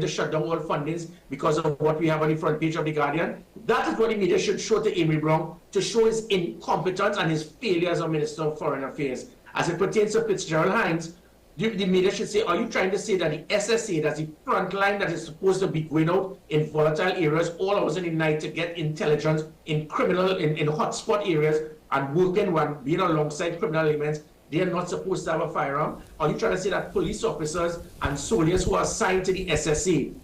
to shut down all fundings because of what we have on the front page of The Guardian. That is what the media should show to Amory Brown, to show his incompetence and his failure as a Minister of Foreign Affairs. As it pertains to Fitzgerald Hines, the media should say, are you trying to say that the SSA, that's the front line that is supposed to be going out in volatile areas all hours in the night to get intelligence in hotspot areas and working when being alongside criminal elements, they are not supposed to have a firearm? Are you trying to say that police officers and soldiers who are assigned to the SSA,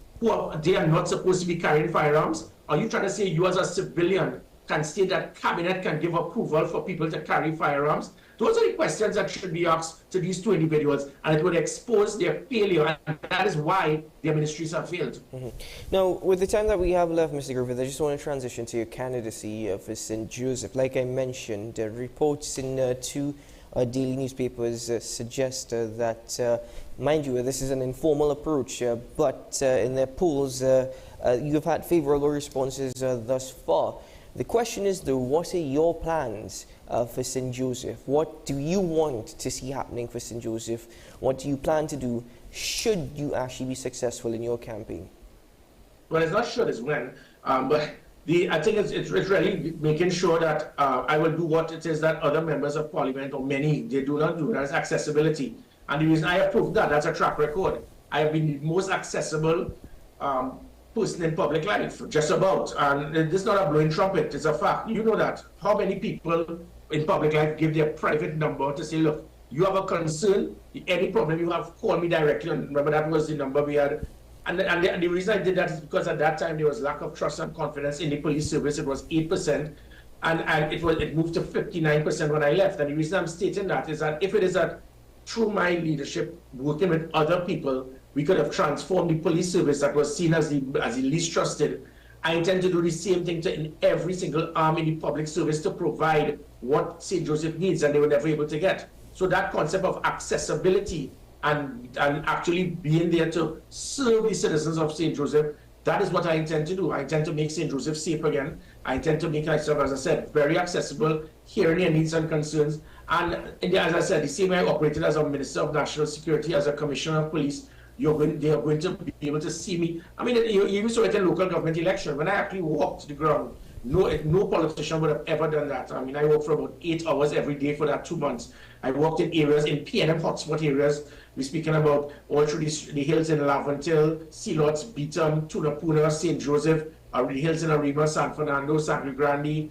they are not supposed to be carrying firearms? Are you trying to say you as a civilian can state that cabinet can give approval for people to carry firearms? Those are the questions that should be asked to these two individuals, and it would expose their failure, and that is why their ministries have failed. Now, with the time that we have left, Mr. Griffith, I just want to transition to your candidacy for St. Joseph. Like I mentioned, reports in two daily newspapers suggest that, mind you, this is an informal approach, but in their polls, you've had favorable responses thus far. The question is, though, what are your plans for St. Joseph? What do you want to see happening for St. Joseph? What do you plan to do should you actually be successful in your campaign? Well, it's not sure it's when, but I think it's really making sure that I will do what it is that other members of parliament, or many, they do not do. That's accessibility. And the reason I have proved that's a track record. I have been the most accessible person in public life, just about. And this is not a blowing trumpet, it's a fact. You know that. How many people in public life give their private number to say, look, you have a concern, any problem you have, call me directly. And remember, that was the number we had. And the reason I did that is because at that time there was lack of trust and confidence in the police service. It was 8%, and it moved to 59% when I left. And the reason I'm stating that is that if it is that through my leadership, working with other people, we could have transformed the police service that was seen as the least trusted. I intend to do the same thing in every single arm in the public service to provide what St. Joseph needs and they were never able to get. So that concept of accessibility and actually being there to serve the citizens of St. Joseph, that is what I intend to do. I intend to make St. Joseph safe again. I intend to make myself, as I said, very accessible, hearing their needs and concerns. And as I said, the same way I operated as a Minister of National Security, as a Commissioner of Police, they are going to be able to see me. I mean, you even saw it in local government election. When I actually walked the ground, no politician would have ever done that. I mean, I worked for about 8 hours every day for that 2 months. I worked in areas, in PNM hotspot areas. We're speaking about all through the hills in Laventille, Sealots, Beetham, Tunapuna, St. Joseph, the hills in Arima, San Fernando, Sangre Grande,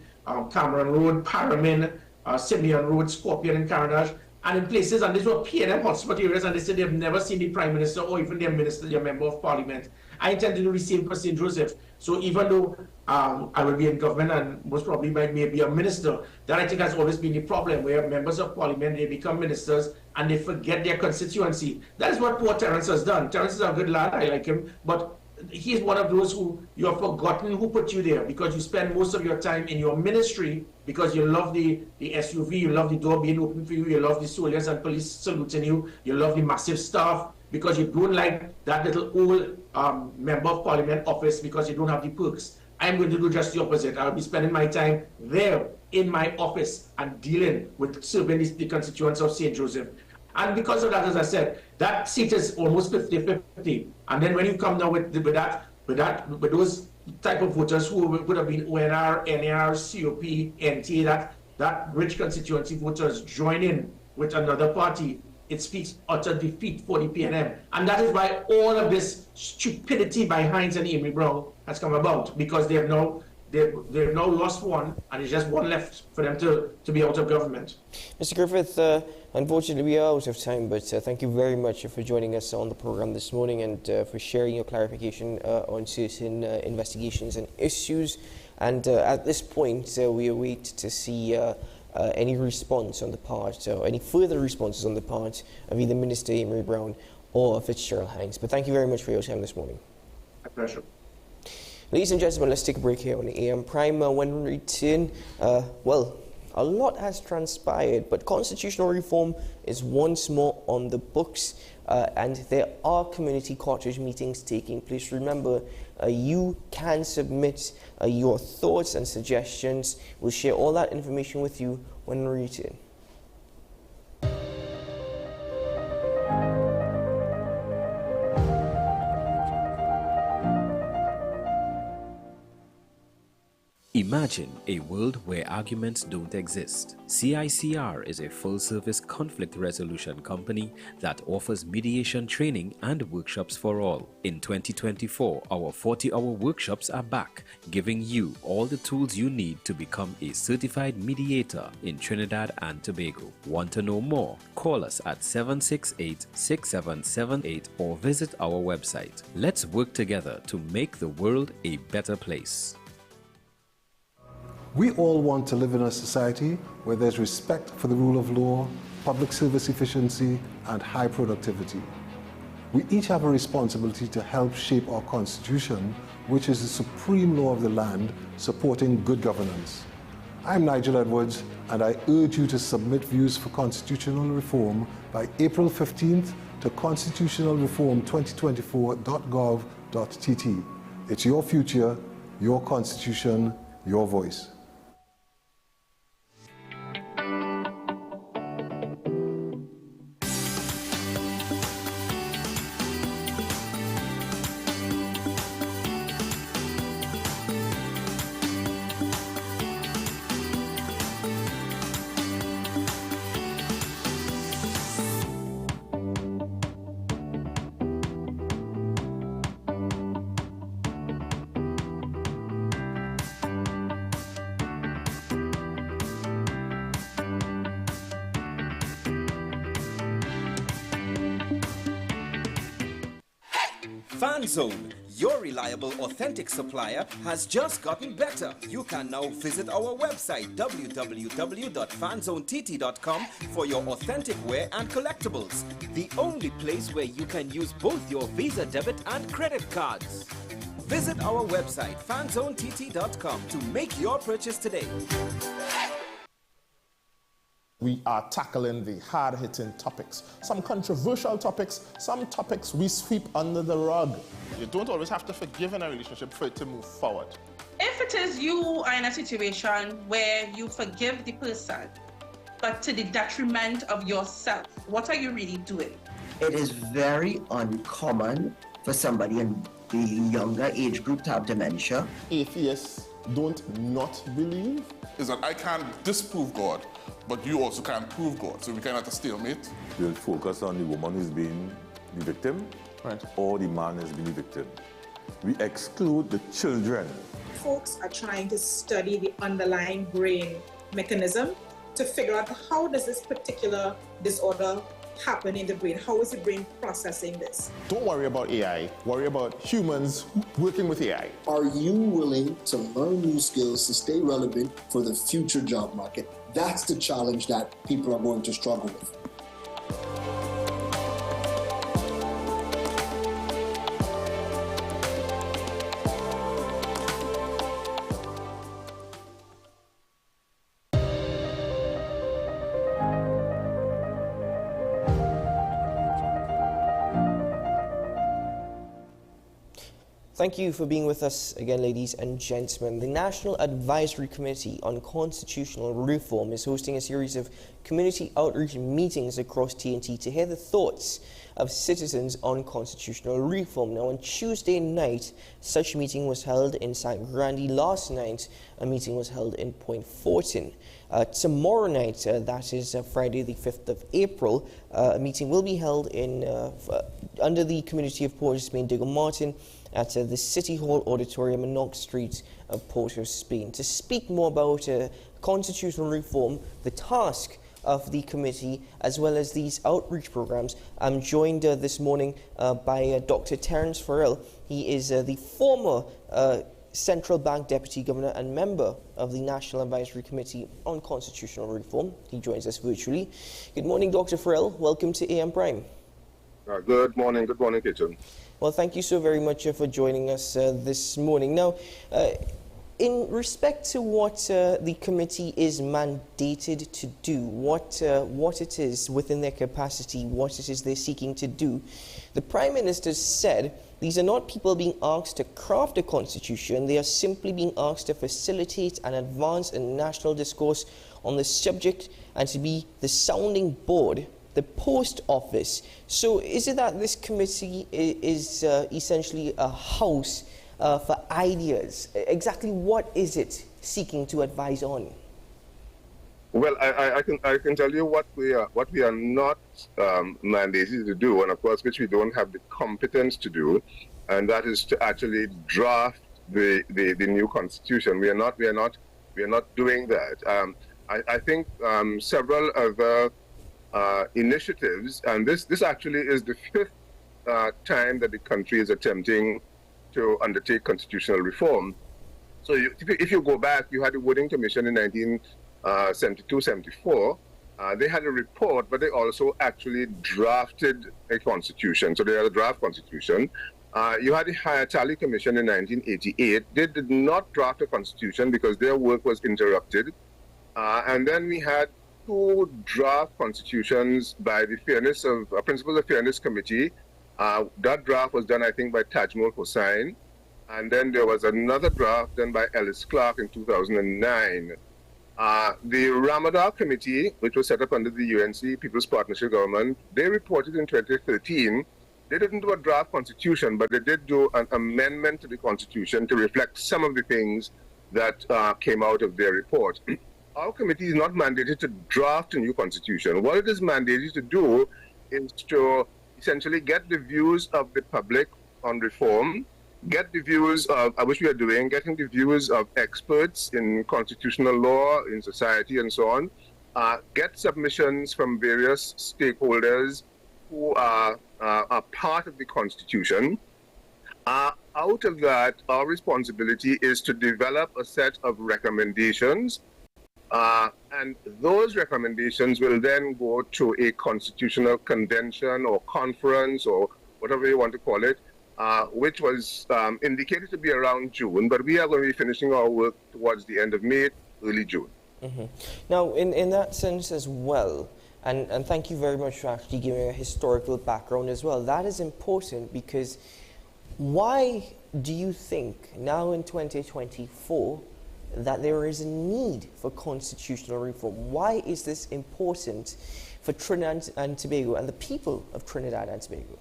Cameron Road, Paramin, Simeon Road, Scorpion, and Carnage. And in places, and these were PNM hotspot areas, and they said they've never seen the Prime Minister or even their minister, their member of parliament. I intend to do the same for St. Joseph. So even though I will be in government and most probably may be a minister, that I think has always been the problem, where members of parliament, they become ministers and they forget their constituency. That is what poor Terence has done. Terence is a good lad, I like him, but he's one of those who you have forgotten who put you there, because you spend most of your time in your ministry because you love the SUV, you love the door being open for you, you love the soldiers and police saluting you, you love the massive staff, because you don't like that little old member of parliament office because you don't have the perks. I'm going to do just the opposite. I'll be spending my time there in my office and dealing with serving the constituents of St. Joseph. And because of that, as I said, that seat is almost 50-50. And then when you come down with those type of voters who would have been ONR, NAR, COP, NTA, that rich constituency voters join in with another party, it speaks utter defeat for the PNM. And that is why all of this stupidity by Hines and Amory Brown has come about, because they've now lost one, and it's just one left for them to be out of government. Mr. Griffith, unfortunately we are out of time, but thank you very much for joining us on the program this morning and for sharing your clarification on certain investigations and issues. And at this point, we await to see any response on the part, or any further responses on the part of either Minister Amory Brown or Fitzgerald Hines. But thank you very much for your time this morning. My pleasure. Ladies and gentlemen, let's take a break here on the AM Prime. When we return, well, a lot has transpired, but constitutional reform is once more on the books, and there are community cottage meetings taking place. Remember, you can submit your thoughts and suggestions. We'll share all that information with you when we return. Imagine a world where arguments don't exist. CICR is a full-service conflict resolution company that offers mediation training and workshops for all. In 2024, our 40-hour workshops are back, giving you all the tools you need to become a certified mediator in Trinidad and Tobago. Want to know more? Call us at 768-6778 or visit our website. Let's work together to make the world a better place. We all want to live in a society where there's respect for the rule of law, public service efficiency, and high productivity. We each have a responsibility to help shape our constitution, which is the supreme law of the land, supporting good governance. I'm Nigel Edwards, and I urge you to submit views for constitutional reform by April 15th to constitutionalreform2024.gov.tt. It's your future, your constitution, your voice. FanZone, your reliable, authentic supplier, has just gotten better. You can now visit our website www.fanzonett.com for your authentic wear and collectibles. The only place where you can use both your Visa debit and credit cards. Visit our website fanzonett.com to make your purchase today. We are tackling the hard-hitting topics, some controversial topics, some topics we sweep under the rug. You don't always have to forgive in a relationship for it to move forward. If it is you are in a situation where you forgive the person, but to the detriment of yourself, what are you really doing? It is very uncommon for somebody in the younger age group to have dementia. Atheists don't not believe. Is that I can't disprove God, but you also can't prove God. So we kind of at a stalemate. We'll focus on the woman who's been the victim, right, or the man has been the victim. We exclude the children. Folks are trying to study the underlying brain mechanism to figure out how does this particular disorder happen in the brain? How is the brain processing this? Don't worry about AI. Worry about humans working with AI. Are you willing to learn new skills to stay relevant for the future job market? That's the challenge that people are going to struggle with. Thank you for being with us again, ladies and gentlemen. The National Advisory Committee on Constitutional Reform is hosting a series of community outreach meetings across TNT to hear the thoughts of citizens on constitutional reform. Now, on Tuesday night, such meeting was held in St. Grandi. Last night, a meeting was held in Point Fortin. Tomorrow night, that is Friday the 5th of April, a meeting will be held under the community of Port of Spain, Diego Martin, at the City Hall Auditorium in Knox Street of Port of Spain. To speak more about constitutional reform, the task of the committee, as well as these outreach programs, I'm joined this morning by Dr. Terence Farrell. He is the former Central Bank Deputy Governor and member of the National Advisory Committee on Constitutional Reform. He joins us virtually. Good morning, Dr. Farrell. Welcome to AM Prime. Good morning, Kitchen. Well, thank you so very much for joining us this morning. Now, in respect to what the committee is mandated to do, what it is within their capacity, what it is they're seeking to do, the Prime Minister said these are not people being asked to craft a constitution, they are simply being asked to facilitate and advance a national discourse on the subject and to be the sounding board, the post office. So is it that this committee is essentially a house for ideas? Exactly what is it seeking to advise on? Well, I can tell you what we are not mandated to do, and of course, which we don't have the competence to do, and that is to actually draft the new constitution. We are not doing that. I think several other initiatives, and this actually is the fifth time that the country is attempting to undertake constitutional reform. So if you go back, you had the Wooding Commission in 1972-74. They had a report, but they also actually drafted a constitution. So they had a draft constitution. You had the Hayatali Commission in 1988. They did not draft a constitution because their work was interrupted. And then we had two draft constitutions by the Principles of Fairness Committee. That draft was done, I think, by Tajmul Hossain. And then there was another draft done by Ellis Clark in 2009. The Ramadan Committee, which was set up under the UNC People's Partnership Government, they reported in 2013. They didn't do a draft constitution, but they did do an amendment to the constitution to reflect some of the things that came out of their report. Our committee is not mandated to draft a new constitution. What it is mandated to do is to essentially get the views of the public on reform, get the views of, which we are doing, getting the views of experts in constitutional law, in society, and so on, get submissions from various stakeholders who are part of the Constitution. Out of that, our responsibility is to develop a set of recommendations, and those recommendations will then go to a constitutional convention or conference or whatever you want to call it, which was indicated to be around June, but we are going to be finishing our work towards the end of May, early June. Mm-hmm. Now, in that sense as well, and thank you very much for actually giving a historical background as well. That is important because why do you think now in 2024 that there is a need for constitutional reform? Why is this important for Trinidad and Tobago and the people of Trinidad and Tobago?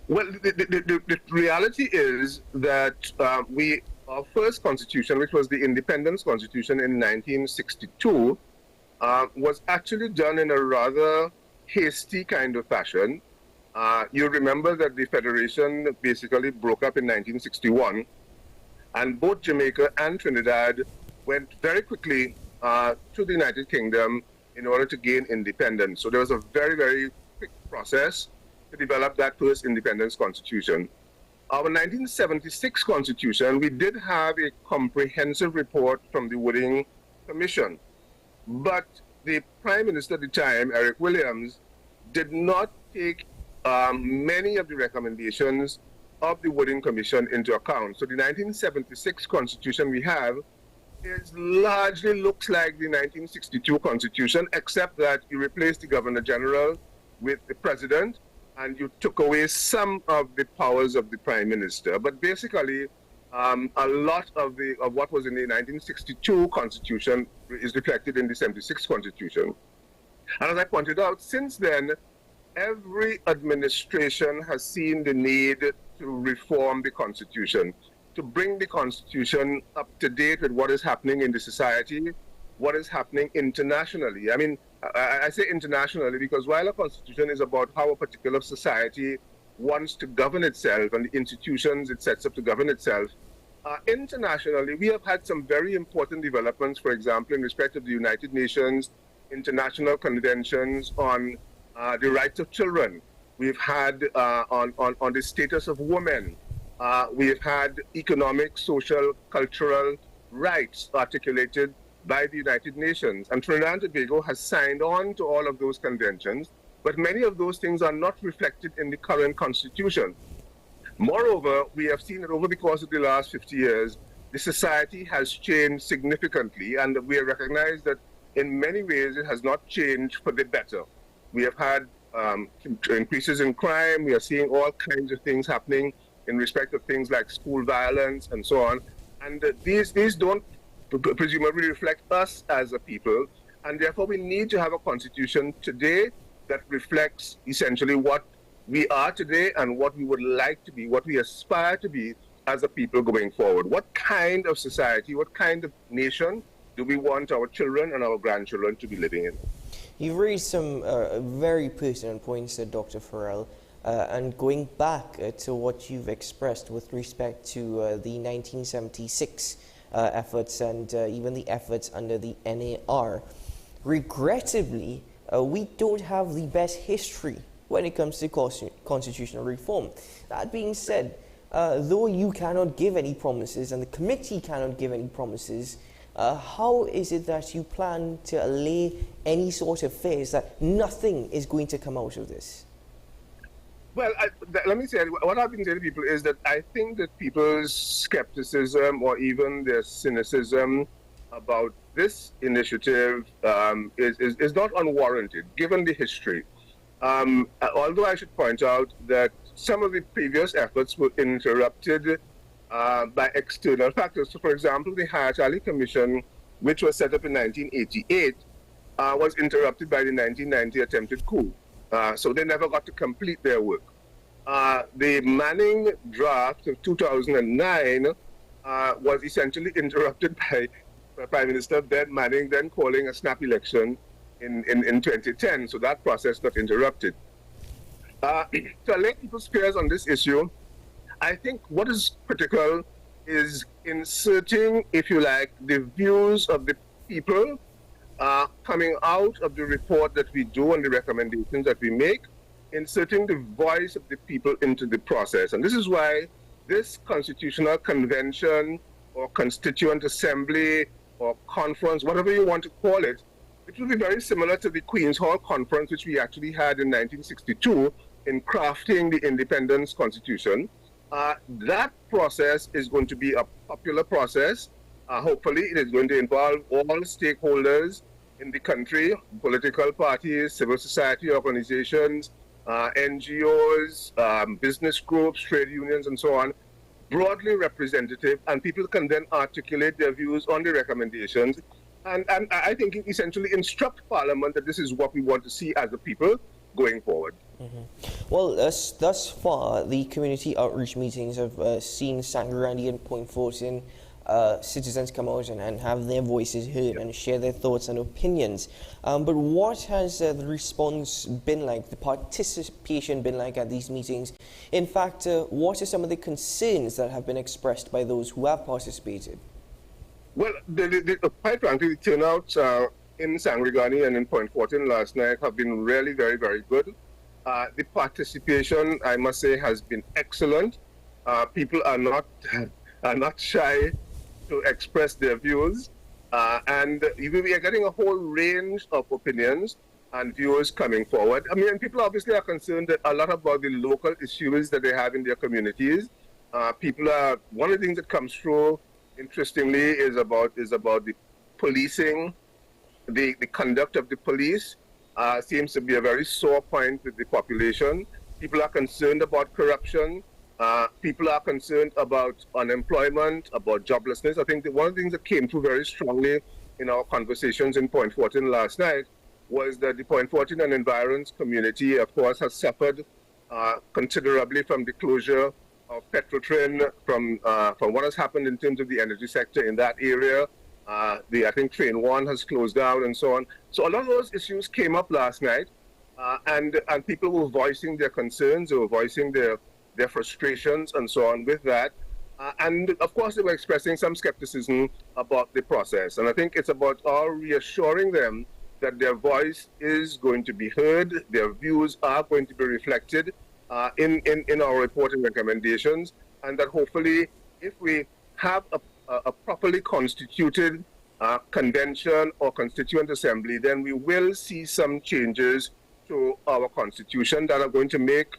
Well, the reality is that our first constitution, which was the Independence Constitution in 1962, was actually done in a rather hasty kind of fashion. You remember that the Federation basically broke up in 1961, and both Jamaica and Trinidad went very quickly to the United Kingdom in order to gain independence. So there was a very, very quick process to develop that first independence constitution. Our 1976 constitution, we did have a comprehensive report from the Wooding Commission, but the Prime Minister at the time, Eric Williams, did not take many of the recommendations of the Wooding Commission into account. So the 1976 constitution we have largely looks like the 1962 constitution, except that you replaced the Governor General with the President, and you took away some of the powers of the Prime Minister. But basically, a lot of what was in the 1962 Constitution is reflected in the 76 Constitution. And as I pointed out, since then, every administration has seen the need to reform the Constitution, to bring the Constitution up to date with what is happening in the society, what is happening internationally. I mean, I say internationally because while a constitution is about how a particular society wants to govern itself and the institutions it sets up to govern itself, internationally we have had some very important developments, for example, in respect of the United Nations international conventions on the rights of children. We've had on the status of women. We've had economic, social, cultural rights articulated by the United Nations. And Trinidad and Tobago has signed on to all of those conventions, but many of those things are not reflected in the current constitution. Moreover, we have seen that over the course of the last 50 years, the society has changed significantly, and we have recognized that in many ways it has not changed for the better. We have had increases in crime. We are seeing all kinds of things happening in respect of things like school violence and so on. And these don't presumably reflect us as a people, and therefore we need to have a constitution today that reflects essentially what we are today and what we would like to be, what we aspire to be as a people going forward? What kind of society, what kind of nation do we want our children and our grandchildren to be living in? You've raised some very pertinent points, Dr. Farrell, and going back to what you've expressed with respect to the 1976 efforts and even the efforts under the NAR. Regrettably, we don't have the best history when it comes to constitutional reform. That being said, though you cannot give any promises and the committee cannot give any promises, how is it that you plan to allay any sort of fears that nothing is going to come out of this? Well, let me say, what I've been saying to people is that I think that people's skepticism or even their cynicism about this initiative is not unwarranted, given the history. Although I should point out that some of the previous efforts were interrupted by external factors. So, for example, the Hayat Commission, which was set up in 1988, was interrupted by the 1990 attempted coup. So they never got to complete their work. The Manning draft of 2009 was essentially interrupted by Prime Minister Ben Manning then calling a snap election in 2010. So that process got interrupted. To allay people's fears on this issue, I think what is critical is inserting, if you like, the views of the people coming out of the report that we do and the recommendations that we make, inserting the voice of the people into the process. And this is why this constitutional convention or constituent assembly or conference, whatever you want to call it, it will be very similar to the Queen's Hall Conference, which we actually had in 1962 in crafting the independence constitution. That process is going to be a popular process. Hopefully, it is going to involve all stakeholders in the country, political parties, civil society organizations, NGOs, business groups, trade unions, and so on, broadly representative, and people can then articulate their views on the recommendations. And I think essentially instruct Parliament that this is what we want to see as a people going forward. Well, thus far, the community outreach meetings have seen Sangrandy and Point Fortin citizens come out and have their voices heard and share their thoughts and opinions. But what has the response been like, the participation been like at these meetings? In fact, what are some of the concerns that have been expressed by those who have participated? Well, quite frankly, the turnout in Sangrandy and in Point Fortin last night have been really very, very good. The participation, I must say, has been excellent. People are not shy to express their views, and we are getting a whole range of opinions and views coming forward. I mean, people obviously are concerned a lot about the local issues that they have in their communities. One of the things that comes through, interestingly, is about the policing, the conduct of the police. Seems to be a very sore point with the population. People are concerned about corruption. People are concerned about unemployment, about joblessness. I think that one of the things that came through very strongly in our conversations in Point Fortin last night was that the Point Fortin and environs community, of course, has suffered considerably from the closure of Petrotrin, from what has happened in terms of the energy sector in that area. I think Train 1 has closed down and so on. So a lot of those issues came up last night, and people were voicing their concerns, they were voicing their frustrations and so on with that. And of course, they were expressing some skepticism about the process. And I think it's about our reassuring them that their voice is going to be heard, their views are going to be reflected in our report and recommendations, and that hopefully, if we have a properly constituted convention or constituent assembly, then we will see some changes to our constitution that are going to make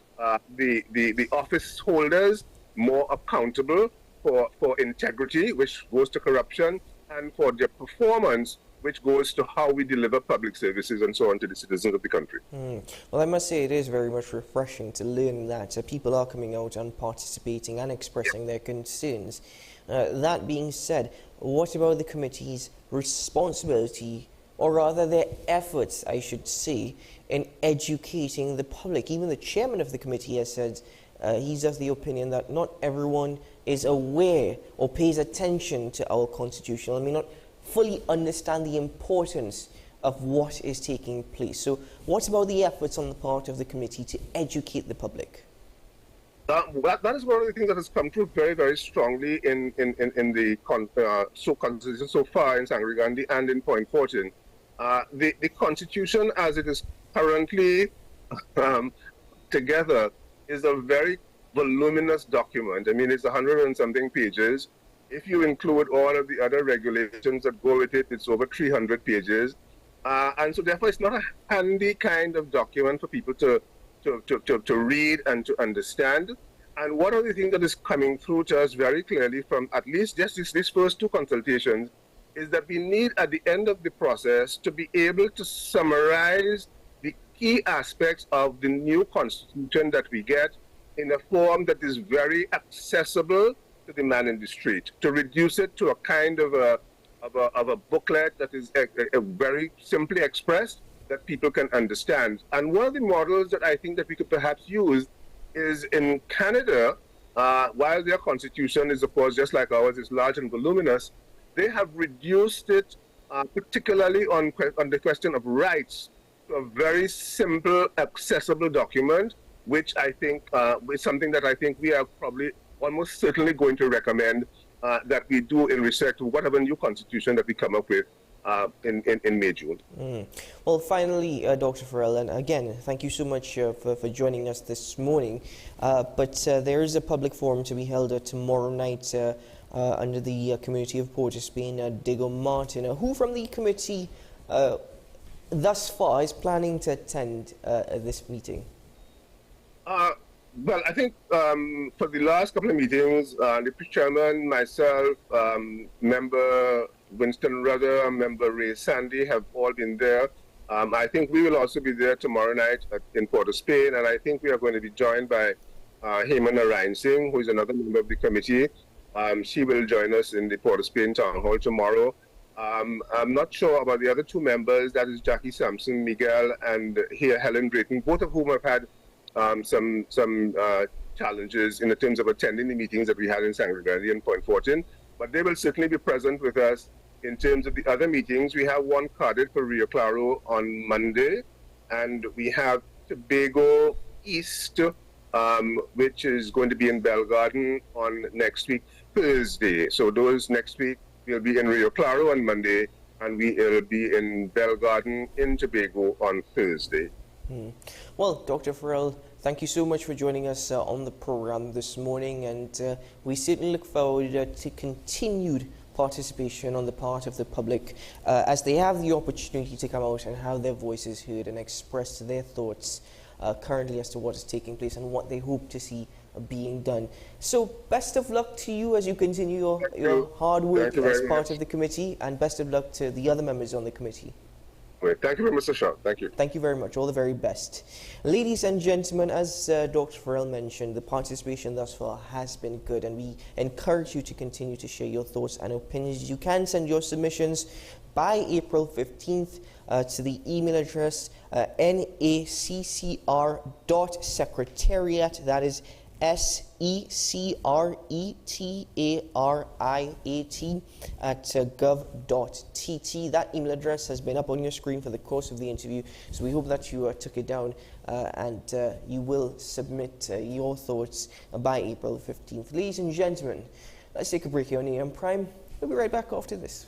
the office holders more accountable for integrity, which goes to corruption, and for their performance, which goes to how we deliver public services and so on to the citizens of the country. Well, I must say it is very much refreshing to learn that people are coming out and participating and expressing their concerns. That being said, what about the committee's responsibility, or rather their efforts, I should say, in educating the public? Even the chairman of the committee has said he's of the opinion that not everyone is aware or pays attention to our constitution, and may not fully understand the importance of what is taking place. So what about the efforts on the part of the committee to educate the public? That is one of the things that has come through very, very strongly in the constitution so far in Sangre Grande and in Point Fortune. The constitution, as it is currently together, is a very voluminous document. I mean, it's 100 and something pages. If you include all of the other regulations that go with it, it's over 300 pages. And so therefore, it's not a handy kind of document for people to read and to understand. And one of the things that is coming through to us very clearly from at least just these first two consultations is that we need at the end of the process to be able to summarize the key aspects of the new constitution that we get in a form that is very accessible to the man in the street, to reduce it to a kind of a booklet that is very simply expressed, that people can understand. And one of the models that I think that we could perhaps use is in Canada, while their constitution is, of course, just like ours, is large and voluminous, they have reduced it, particularly on the question of rights, to a very simple, accessible document, which I think is something that I think we are probably almost certainly going to recommend that we do in respect to whatever new constitution that we come up with in May, June. Well, finally, Dr. Farrell, and again, thank you so much for joining us this morning. But there is a public forum to be held tomorrow night under the community of Port of Spain, Diego Martin. Who from the committee thus far is planning to attend this meeting? Well, I think for the last couple of meetings, the chairman, myself, member Winston Rudder, member Ray Sandy have all been there. I think we will also be there tomorrow night in Port of Spain, and I think we are going to be joined by Heyman Narayan Singh, who is another member of the committee. She will join us in the Port of Spain town hall tomorrow. I'm not sure about the other two members, that is Jackie Sampson, Miguel, and here Helen Drayton, both of whom have had some challenges in the terms of attending the meetings that we had in Sangre Grande and Point Fortune, but they will certainly be present with us in terms of the other meetings. We have one carded for Rio Claro on Monday, and we have Tobago East, which is going to be in Bell Garden on next week, Thursday. So those next week will be in Rio Claro on Monday, and we will be in Bell Garden in Tobago on Thursday. Well, Dr. Farrell, thank you so much for joining us on the program this morning, and we certainly look forward to continued participation on the part of the public as they have the opportunity to come out and have their voices heard and express their thoughts currently as to what is taking place and what they hope to see being done. So best of luck to you as you continue your hard work as part of the committee, and best of luck to the other members on the committee. Thank you very much, Mr. Shaw. Thank you. Thank you very much. All the very best. Ladies and gentlemen, as Dr. Farrell mentioned, the participation thus far has been good, and we encourage you to continue to share your thoughts and opinions. You can send your submissions by April 15th to the email address naccr.secretariat, that is secretariat @gov.tt. That email address has been up on your screen for the course of the interview, so we hope that you took it down and you will submit your thoughts by April 15th. Ladies and gentlemen, let's take a break here on AM Prime. We'll be right back after this.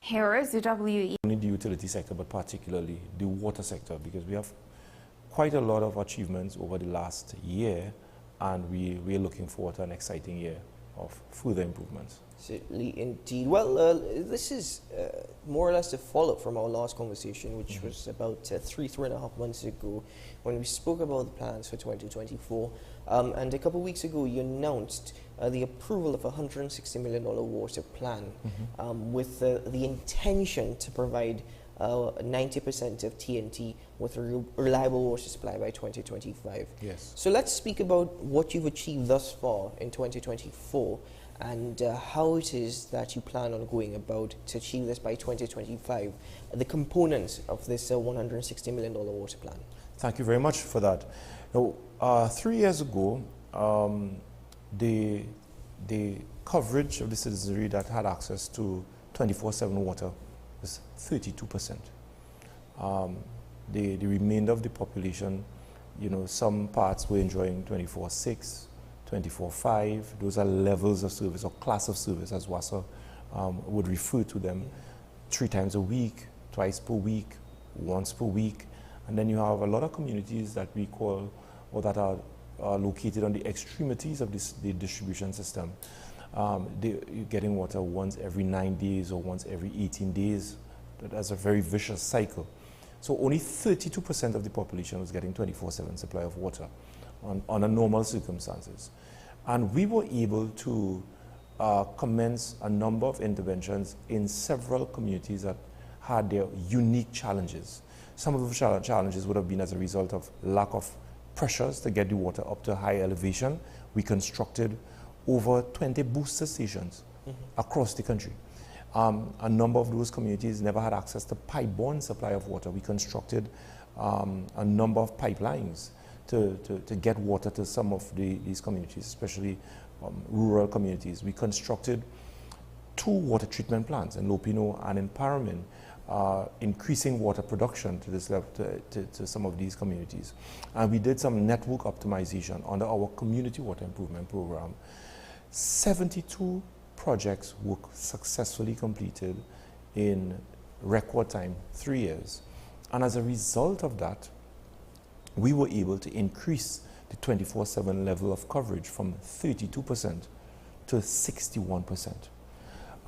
Here is the WE. Only the utility sector, but particularly the water sector, because we have quite a lot of achievements over the last year, and we're looking forward to an exciting year further improvements. Certainly, indeed. Well, this is more or less a follow-up from our last conversation, which was about 3.5 months ago, when we spoke about the plans for 2024. And a couple of weeks ago, you announced the approval of a $160 million water plan with the intention to provide 90% of TNT with a reliable water supply by 2025. Yes. So let's speak about what you've achieved thus far in 2024 and how it is that you plan on going about to achieve this by 2025, the components of this $160 million water plan. Thank you very much for that. Now, 3 years ago, the coverage of the citizenry that had access to 24/7 water was 32%. The remainder of the population, some parts were enjoying 24/6, 24/5. Those are levels of service or class of service, as WASA would refer to them, 3 times a week, twice per week, once per week. And then you have a lot of communities that we call, or that are located on the extremities of the distribution system. You're getting water once every 9 days or once every 18 days. That's a very vicious cycle. So only 32% of the population was getting 24/7 supply of water on a normal circumstances. And we were able to commence a number of interventions in several communities that had their unique challenges. Some of the challenges would have been as a result of lack of pressures to get the water up to a high elevation. We constructed over 20 booster stations across the country. A number of those communities never had access to pipe-borne supply of water. We constructed a number of pipelines to get water to some of these communities, especially rural communities. We constructed 2 water treatment plants in Lopino and in Paramin, increasing water production to this level to some of these communities. And we did some network optimization under our community water improvement program. 72 projects were successfully completed in record time, 3 years. And as a result of that, we were able to increase the 24/7 level of coverage from 32% to 61%.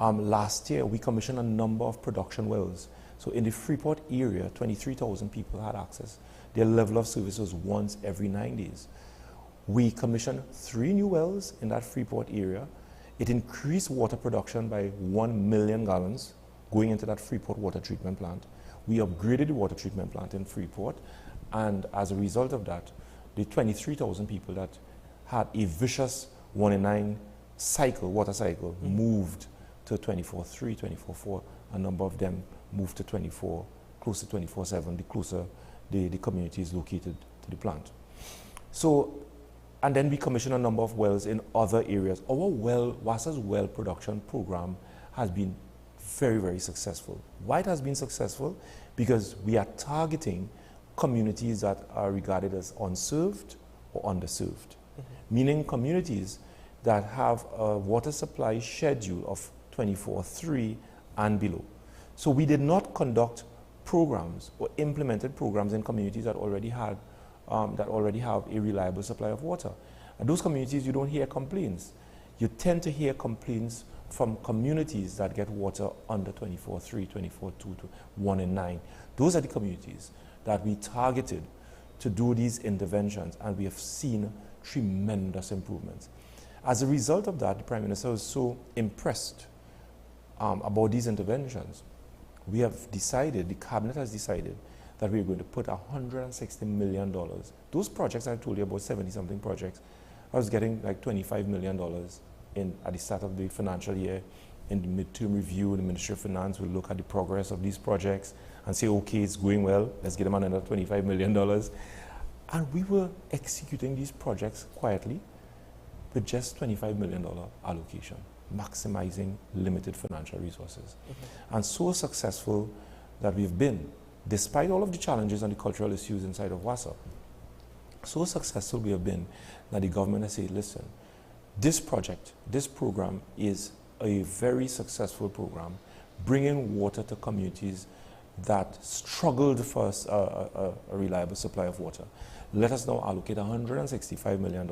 Last year, we commissioned a number of production wells. So in the Freeport area, 23,000 people had access. Their level of service was once every 9 days. We commissioned 3 new wells in that Freeport area. It increased water production by 1 million gallons going into that Freeport water treatment plant. We upgraded the water treatment plant in Freeport, and as a result of that, the 23,000 people that had a vicious 1 in 9 water cycle moved to 24/3, 24/4. A number of them moved to close to 24/7, the closer the community is located to the plant. So, and then we commissioned a number of wells in other areas. Our WASA's well production program has been very, very successful. Why it has been successful? Because we are targeting communities that are regarded as unserved or underserved, meaning communities that have a water supply schedule of 24/3 and below. So we did not conduct programs or implemented programs in communities that already have a reliable supply of water. And those communities, you don't hear complaints. You tend to hear complaints from communities that get water under 24/3, 24/2 to 1 in 9. Those are the communities that we targeted to do these interventions, and we have seen tremendous improvements. As a result of that, the Prime Minister was so impressed about these interventions. We have decided, the Cabinet has decided, that we're going to put $160 million. Those projects I told you about, 70-something projects, I was getting like $25 million at the start of the financial year. In the midterm review, the Ministry of Finance will look at the progress of these projects and say, okay, it's going well, let's get them another $25 million. And we were executing these projects quietly with just $25 million allocation, maximizing limited financial resources. And so successful that we've been, despite all of the challenges and the cultural issues inside of WASA, so successful we have been that the government has said, listen, this project, this program is a very successful program, bringing water to communities that struggled for a reliable supply of water. Let us now allocate $165 million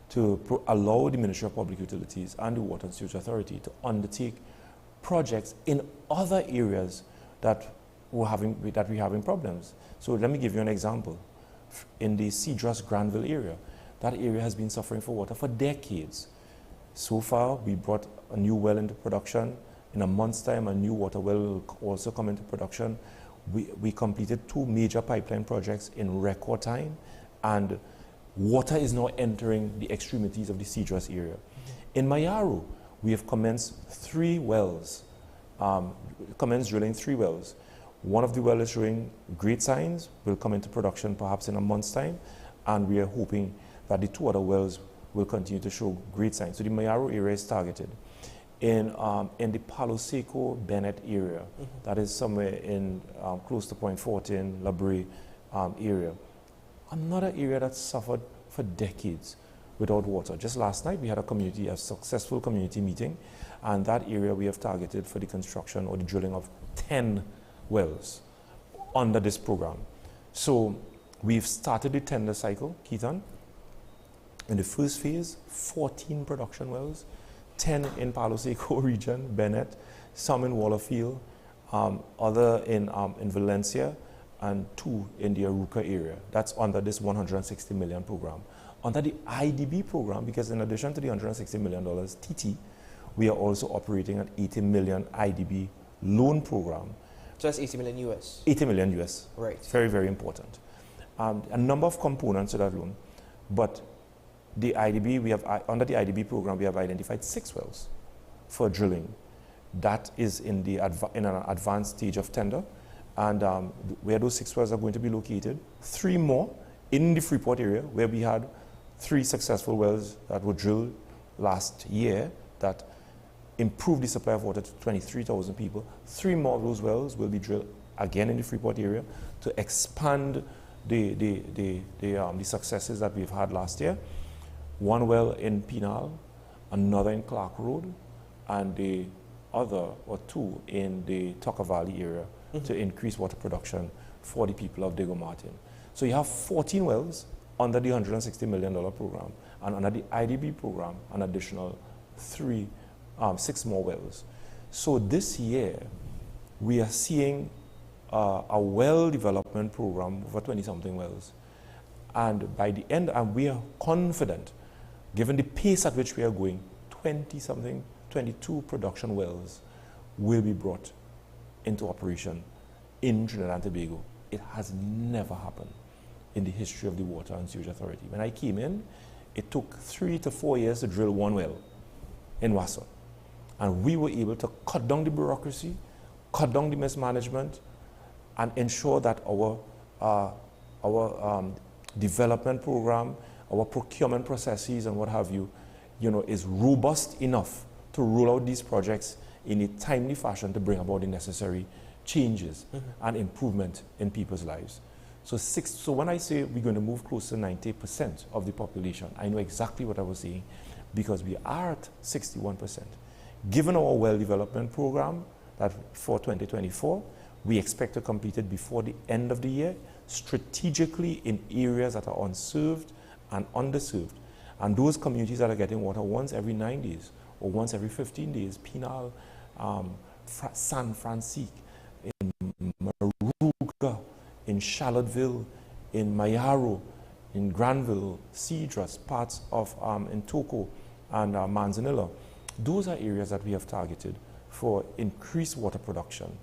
to allow the Ministry of Public Utilities and the Water and Sewage Authority to undertake projects in other areas that we're having problems. So let me give you an example. In the Cedros Granville area, that area has been suffering for water for decades. So far, we brought a new well into production. In a month's time, a new water well will also come into production. We completed 2 major pipeline projects in record time, and water is now entering the extremities of the Cedros area. In Mayaro, we have commenced 3 wells, commenced drilling 3 wells. One of the wells is showing great signs, will come into production perhaps in a month's time, and we are hoping that the 2 other wells will continue to show great signs. So the Mayaro area is targeted. In the Palo Seco Bennett area, that is somewhere in close to Point 14, La Brea area. Another area that suffered for decades without water. Just last night we had a successful community meeting, and that area we have targeted for the construction or the drilling of 10 wells under this program. So we've started the tender cycle, Keaton. In the first phase, 14 production wells, 10 in Palo Seco region, Bennett, some in Wallerfield, other in Valencia, and 2 in the Aruca area. That's under this $160 million program. Under the IDB program, because in addition to the $160 million TT, we are also operating an $80 million IDB loan program. So that's $80 million US? $80 million US. Right. Very, very important. A number of components to that loan, but the IDB, under the IDB program, we have identified 6 wells for drilling. That is in an advanced stage of tender, and where those 6 wells are going to be located. 3 more in the Freeport area, where we had 3 successful wells that were drilled last year that improved the supply of water to 23,000 people. 3 more of those wells will be drilled again in the Freeport area to expand the successes that we've had last year. 1 well in Pinal, another in Clark Road, and the other or 2 in the Tucker Valley area to increase water production for the people of Diego Martin. So you have 14 wells under the $160 million program, and under the IDB program, an additional 6 more wells. So this year, we are seeing a well development program for 20-something wells. And by the end, and we are confident, given the pace at which we are going, 22 production wells will be brought into operation in Trinidad and Tobago. It has never happened in the history of the Water and Sewage Authority. When I came in, it took 3 to 4 years to drill 1 well in Wassa. And we were able to cut down the bureaucracy, cut down the mismanagement, and ensure that our development program, our procurement processes and what have you, is robust enough to roll out these projects in a timely fashion to bring about the necessary changes and improvement in people's lives. So when I say we're going to move close to 90% of the population, I know exactly what I was saying, because we are at 61%. Given our well development program that for 2024, we expect to complete it before the end of the year, strategically in areas that are unserved and underserved. And those communities that are getting water once every 9 days or once every 15 days, Pinal, San Francisco, in Maruga, in Charlottesville, in Mayaro, in Granville, Cedros, parts of in Toco and Manzanilla. Those are areas that we have targeted for increased water production.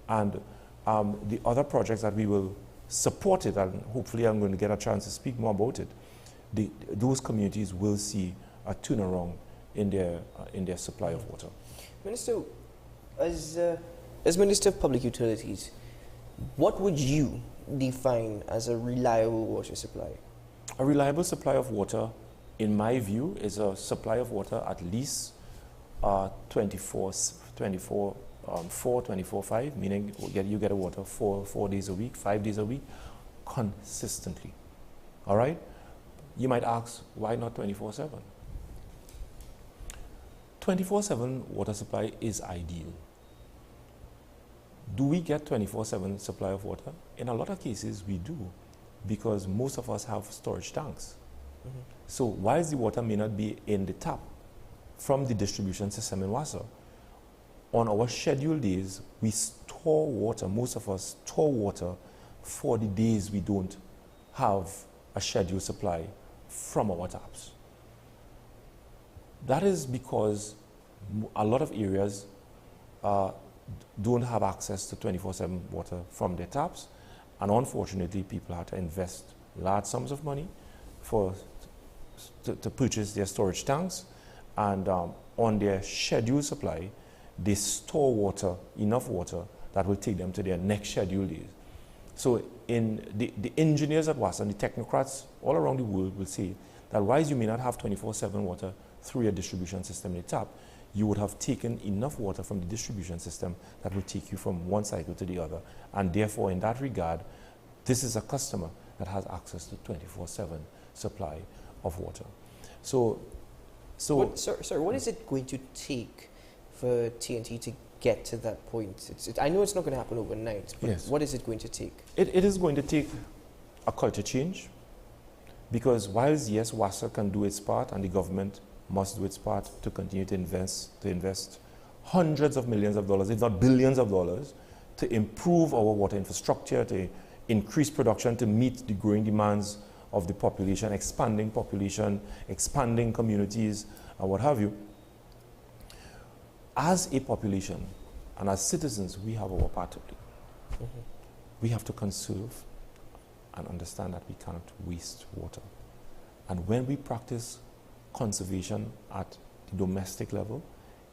And the other projects that we will support it, and hopefully I'm going to get a chance to speak more about it, those communities will see a turnaround in their supply of water. Minister, as Minister of Public Utilities, what would you define as a reliable water supply? A reliable supply of water, in my view, is a supply of water at least 24/5, meaning you get water 4 days a week, 5 days a week, consistently. All right? You might ask, why not 24/7? 24/7 water supply is ideal. Do we get 24/7 supply of water? In a lot of cases, we do, because most of us have storage tanks. So whilst the water may not be in the tap from the distribution system in Wassa, on our scheduled days, we store water, most of us store water for the days we don't have a scheduled supply from our taps. That is because a lot of areas don't have access to 24/7 water from their taps, and unfortunately people have to invest large sums of money to purchase their storage tanks, and on their scheduled supply they store water, enough water that will take them to their next scheduled days. So the engineers at WASA and the technocrats all around the world will say that whilst you may not have 24/7 water through your distribution system in the tap, you would have taken enough water from the distribution system that will take you from one cycle to the other. And therefore, in that regard, this is a customer that has access to 24/7 supply of water. So what is it going to take for TNT to get to that point? I know it's not going to happen overnight, but yes. What is it going to take? It is going to take a culture change, because whilst, yes, WASA can do its part and the government must do its part to continue to invest hundreds of millions of dollars, if not billions of dollars, to improve our water infrastructure, to increase production, to meet the growing demands of the population, expanding communities, and what have you. As a population and as citizens, we have our part to play. We have to conserve and understand that we cannot waste water. And when we practice conservation at the domestic level,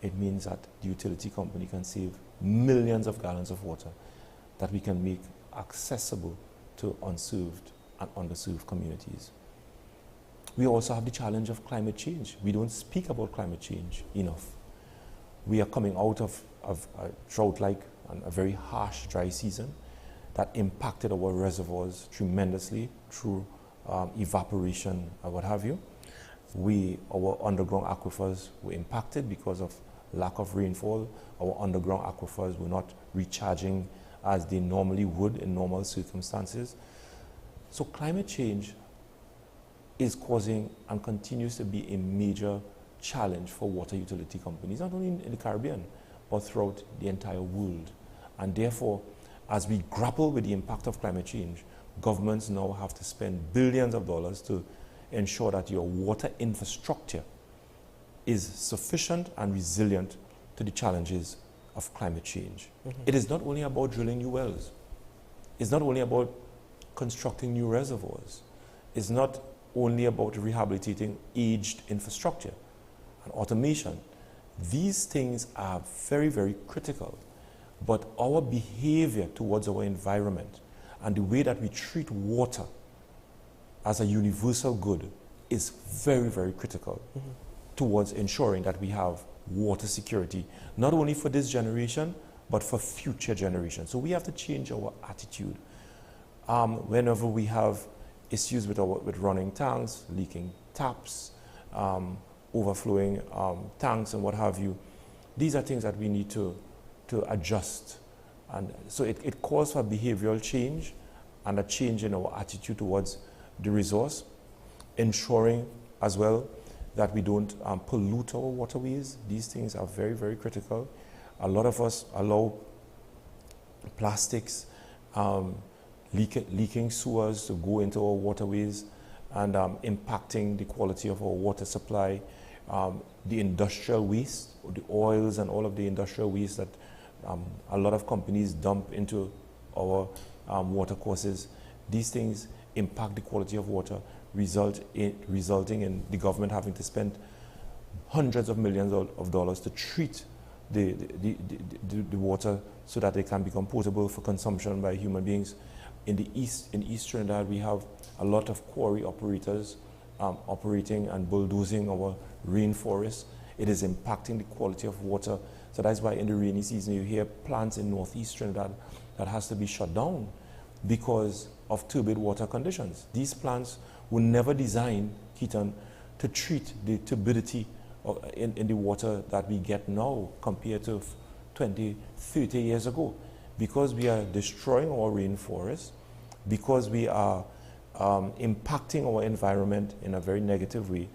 it means that the utility company can save millions of gallons of water that we can make accessible to unserved and underserved communities. We also have the challenge of climate change. We don't speak about climate change enough. We are coming out of a drought-like and a very harsh dry season that impacted our reservoirs tremendously through evaporation and what have you. Our underground aquifers were impacted because of lack of rainfall. Our underground aquifers were not recharging as they normally would in normal circumstances. So climate change is causing and continues to be a major challenge for water utility companies, not only in the Caribbean, but throughout the entire world. And therefore, as we grapple with the impact of climate change, governments now have to spend billions of dollars to ensure that your water infrastructure is sufficient and resilient to the challenges of climate change. It is not only about drilling new wells. It's not only about constructing new reservoirs. It's not only about rehabilitating aged infrastructure and automation. These things are very, very critical. But our behavior towards our environment and the way that we treat water as a universal good is very, very critical towards ensuring that we have water security, not only for this generation, but for future generations. So we have to change our attitude. Whenever we have issues with running tanks, leaking taps, overflowing tanks and what have you, these are things that we need to adjust. And so it calls for behavioral change and a change in our attitude towards the resource, ensuring as well that we don't pollute our waterways. These things are very, very critical. A lot of us allow plastics, leaking sewers to go into our waterways and impacting the quality of our water supply. The industrial waste, the oils and all of the industrial waste that a lot of companies dump into our water courses. These things impact the quality of water, resulting in the government having to spend hundreds of millions of dollars to treat the water so that they can become potable for consumption by human beings. In East Trinidad, we have a lot of quarry operators operating and bulldozing our rainforests. It is impacting the quality of water. So that's why in the rainy season you hear plants in Northeast Trinidad that has to be shut down because of turbid water conditions. These plants were never designed, Keaton, to treat the turbidity in the water that we get now compared to 20, 30 years ago. Because we are destroying our rainforests, because we are impacting our environment in a very negative way,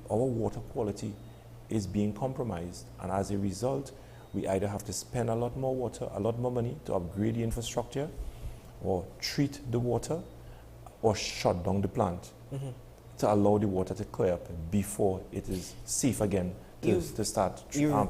our water quality is being compromised. And as a result, we either have to spend a lot more water, a lot more money to upgrade the infrastructure, or treat the water, or shut down the plant to allow the water to clear up before it is safe again to start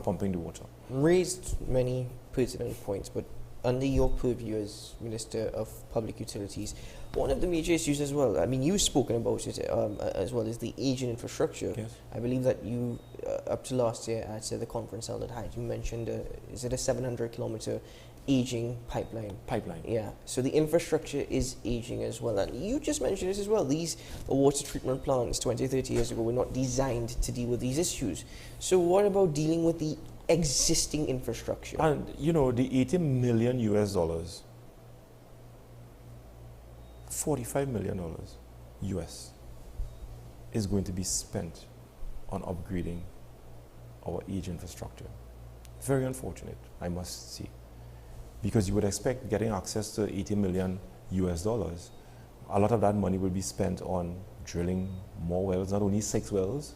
pumping the water. Raised many pertinent points, but under your purview as Minister of Public Utilities, one of the major issues as well, I mean, you've spoken about it as well, is the aging infrastructure. Yes. I believe that you, up to last year at the conference held at Hyde, you mentioned, is it a 700-kilometer aging pipeline? Yeah. So the infrastructure is aging as well. And you just mentioned this as well. These water treatment plants 20, 30 years ago were not designed to deal with these issues. So what about dealing with the existing infrastructure? And, you know, the $80 million US, $45 million US is going to be spent on upgrading our age infrastructure. Very unfortunate, I must say, because you would expect getting access to $80 million US, a lot of that money will be spent on drilling more wells, not only 6 wells,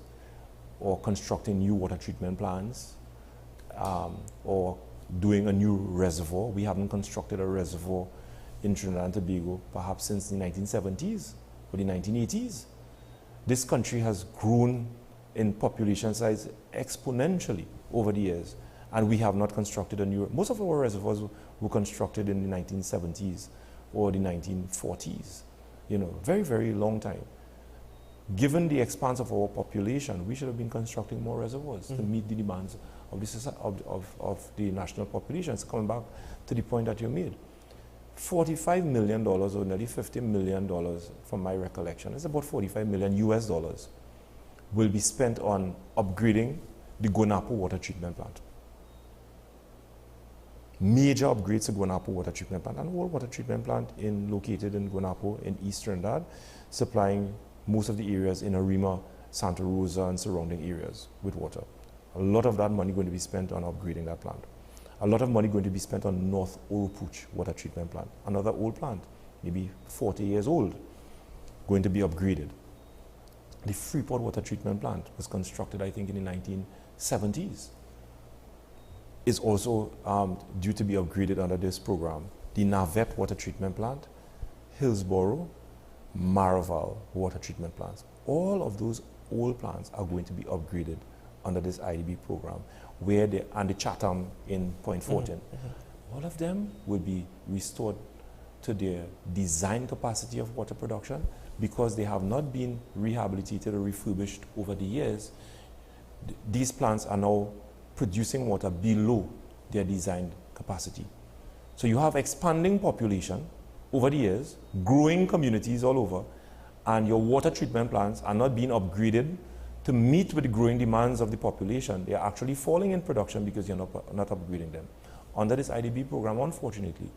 or constructing new water treatment plants, or doing a new reservoir. We haven't constructed a reservoir in Trinidad and Tobago perhaps since the 1970s or the 1980s. This country has grown in population size exponentially over the years, and we have not constructed a new. Most of our reservoirs were constructed in the 1970s or the 1940s. You know, very, very long time. Given the expanse of our population, we should have been constructing more reservoirs to meet the demands of the national population. So coming back to the point that you made, $45 million or nearly $50 million from my recollection, it's about $45 million US will be spent on upgrading the Guanapo water treatment plant. Major upgrades to Guanapo water treatment plant, and old water treatment plant located in Guanapo in East Trinidad, supplying most of the areas in Arima, Santa Rosa, and surrounding areas with water. A lot of that money going to be spent on upgrading that plant. A lot of money going to be spent on North Oropouche water treatment plant, another old plant, maybe 40 years old, going to be upgraded. The Freeport water treatment plant was constructed, I think, in the 1970s. Is also due to be upgraded under this program. The Navep water treatment plant, Hillsborough, Maraval water treatment plants. All of those old plants are going to be upgraded under this IDB program, and the Chatham in Point Fortin. All of them will be restored to their design capacity of water production because they have not been rehabilitated or refurbished over the years. These plants are now producing water below their designed capacity. So you have expanding population over the years, growing communities all over, and your water treatment plants are not being upgraded to meet with the growing demands of the population. They are actually falling in production because you're not upgrading them. Under this IDB program, unfortunately,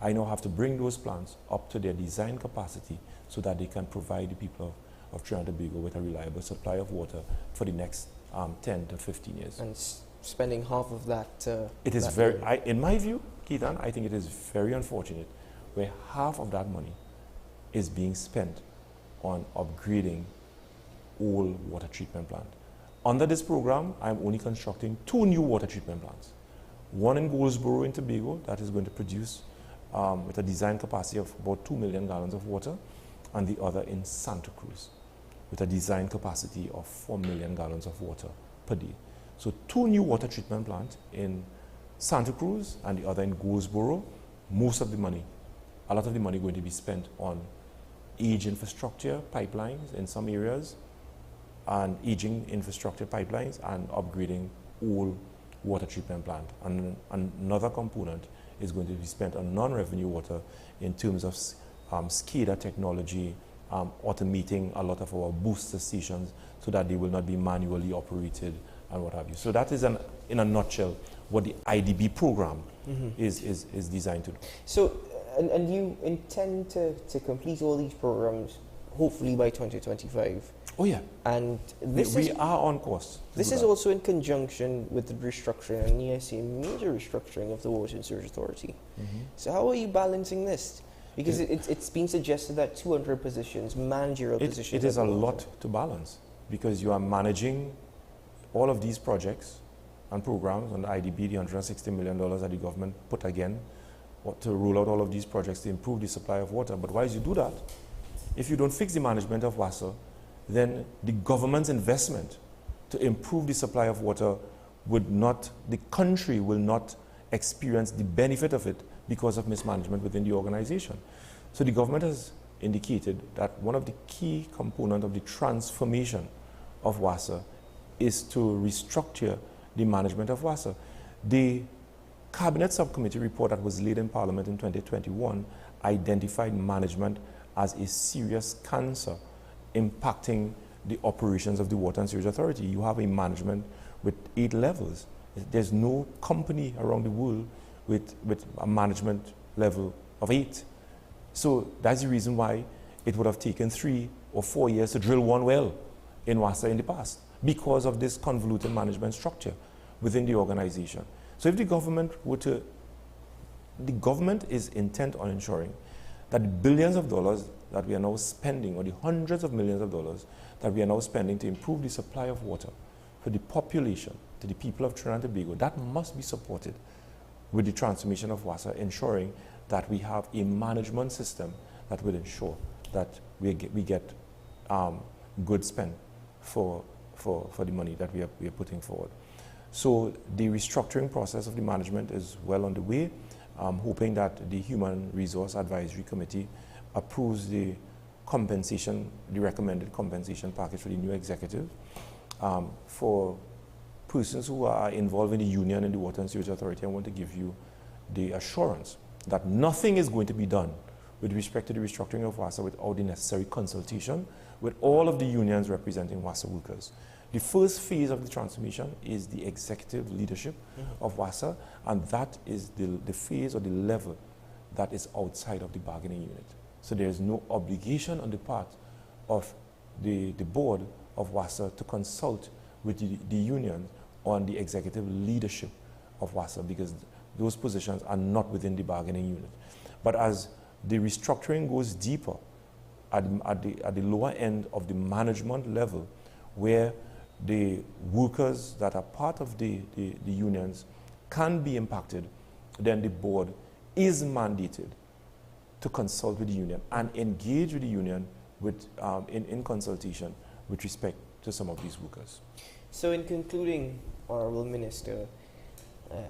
I now have to bring those plants up to their design capacity so that they can provide the people of Trinidad and Tobago with a reliable supply of water for the next 10 to 15 years. And spending half of that... it is very, in my view, Keithan, I think it is very unfortunate where half of that money is being spent on upgrading old water treatment plant. Under this program, I'm only constructing 2 new water treatment plants. One in Goldsboro in Tobago that is going to produce with a design capacity of about 2 million gallons of water, and the other in Santa Cruz with a design capacity of 4 million gallons of water per day. So 2 new water treatment plants in Santa Cruz and the other in Goldsboro. Most of the money, a lot of the money going to be spent on age infrastructure pipelines in some areas, and aging infrastructure pipelines, and upgrading old water treatment plant. And another component is going to be spent on non-revenue water in terms of SCADA technology, automating a lot of our booster stations so that they will not be manually operated and what have you. So that is, in a nutshell, what the IDB program is designed to do. So, and you intend to complete all these programs hopefully by 2025? Oh yeah. And this we are on course. This is also in conjunction with the restructuring, and yes, a major restructuring of the Water and Sewage Authority. So how are you balancing this? Because it's been suggested that 200 positions, managerial positions... It is a lot to balance, because you are managing all of these projects and programs on the IDB, the $160 million that the government put again to roll out all of these projects to improve the supply of water. But while you do that, if you don't fix the management of WASA, then the government's investment to improve the supply of water the country will not experience the benefit of it because of mismanagement within the organization. So the government has indicated that one of the key components of the transformation of WASA is to restructure the management of WASA. The Cabinet Subcommittee report that was laid in Parliament in 2021 identified management as a serious cancer impacting the operations of the Water and Sewage Authority. You have a management with 8 levels. There's no company around the world with a management level of 8. So that's the reason why it would have taken 3 or 4 years to drill one well in WASA in the past, because of this convoluted management structure within the organization. So if the government the government is intent on ensuring that the billions of dollars that we are now spending, or the hundreds of millions of dollars that we are now spending to improve the supply of water for the population, to the people of Trinidad and Tobago, that must be supported with the transformation of WASA, ensuring that we have a management system that will ensure that we get good spend for the money that we are putting forward. So the restructuring process of the management is well on the way. I'm hoping that the Human Resource Advisory Committee approves the recommended compensation package for the new executive. For persons who are involved in the union and the Water and Sewage Authority, I want to give you the assurance that nothing is going to be done with respect to the restructuring of WASA without the necessary consultation with all of the unions representing WASA workers. The first phase of the transformation is the executive leadership of WASA, and that is the phase or the level that is outside of the bargaining unit. So there is no obligation on the part of the board of WASA to consult with the union on the executive leadership of WASA, because those positions are not within the bargaining unit. But as the restructuring goes deeper at the lower end of the management level, where the workers that are part of the unions can be impacted, then the board is mandated to consult with the union and engage with the union in consultation with respect to some of these workers. So in concluding, Honourable Minister,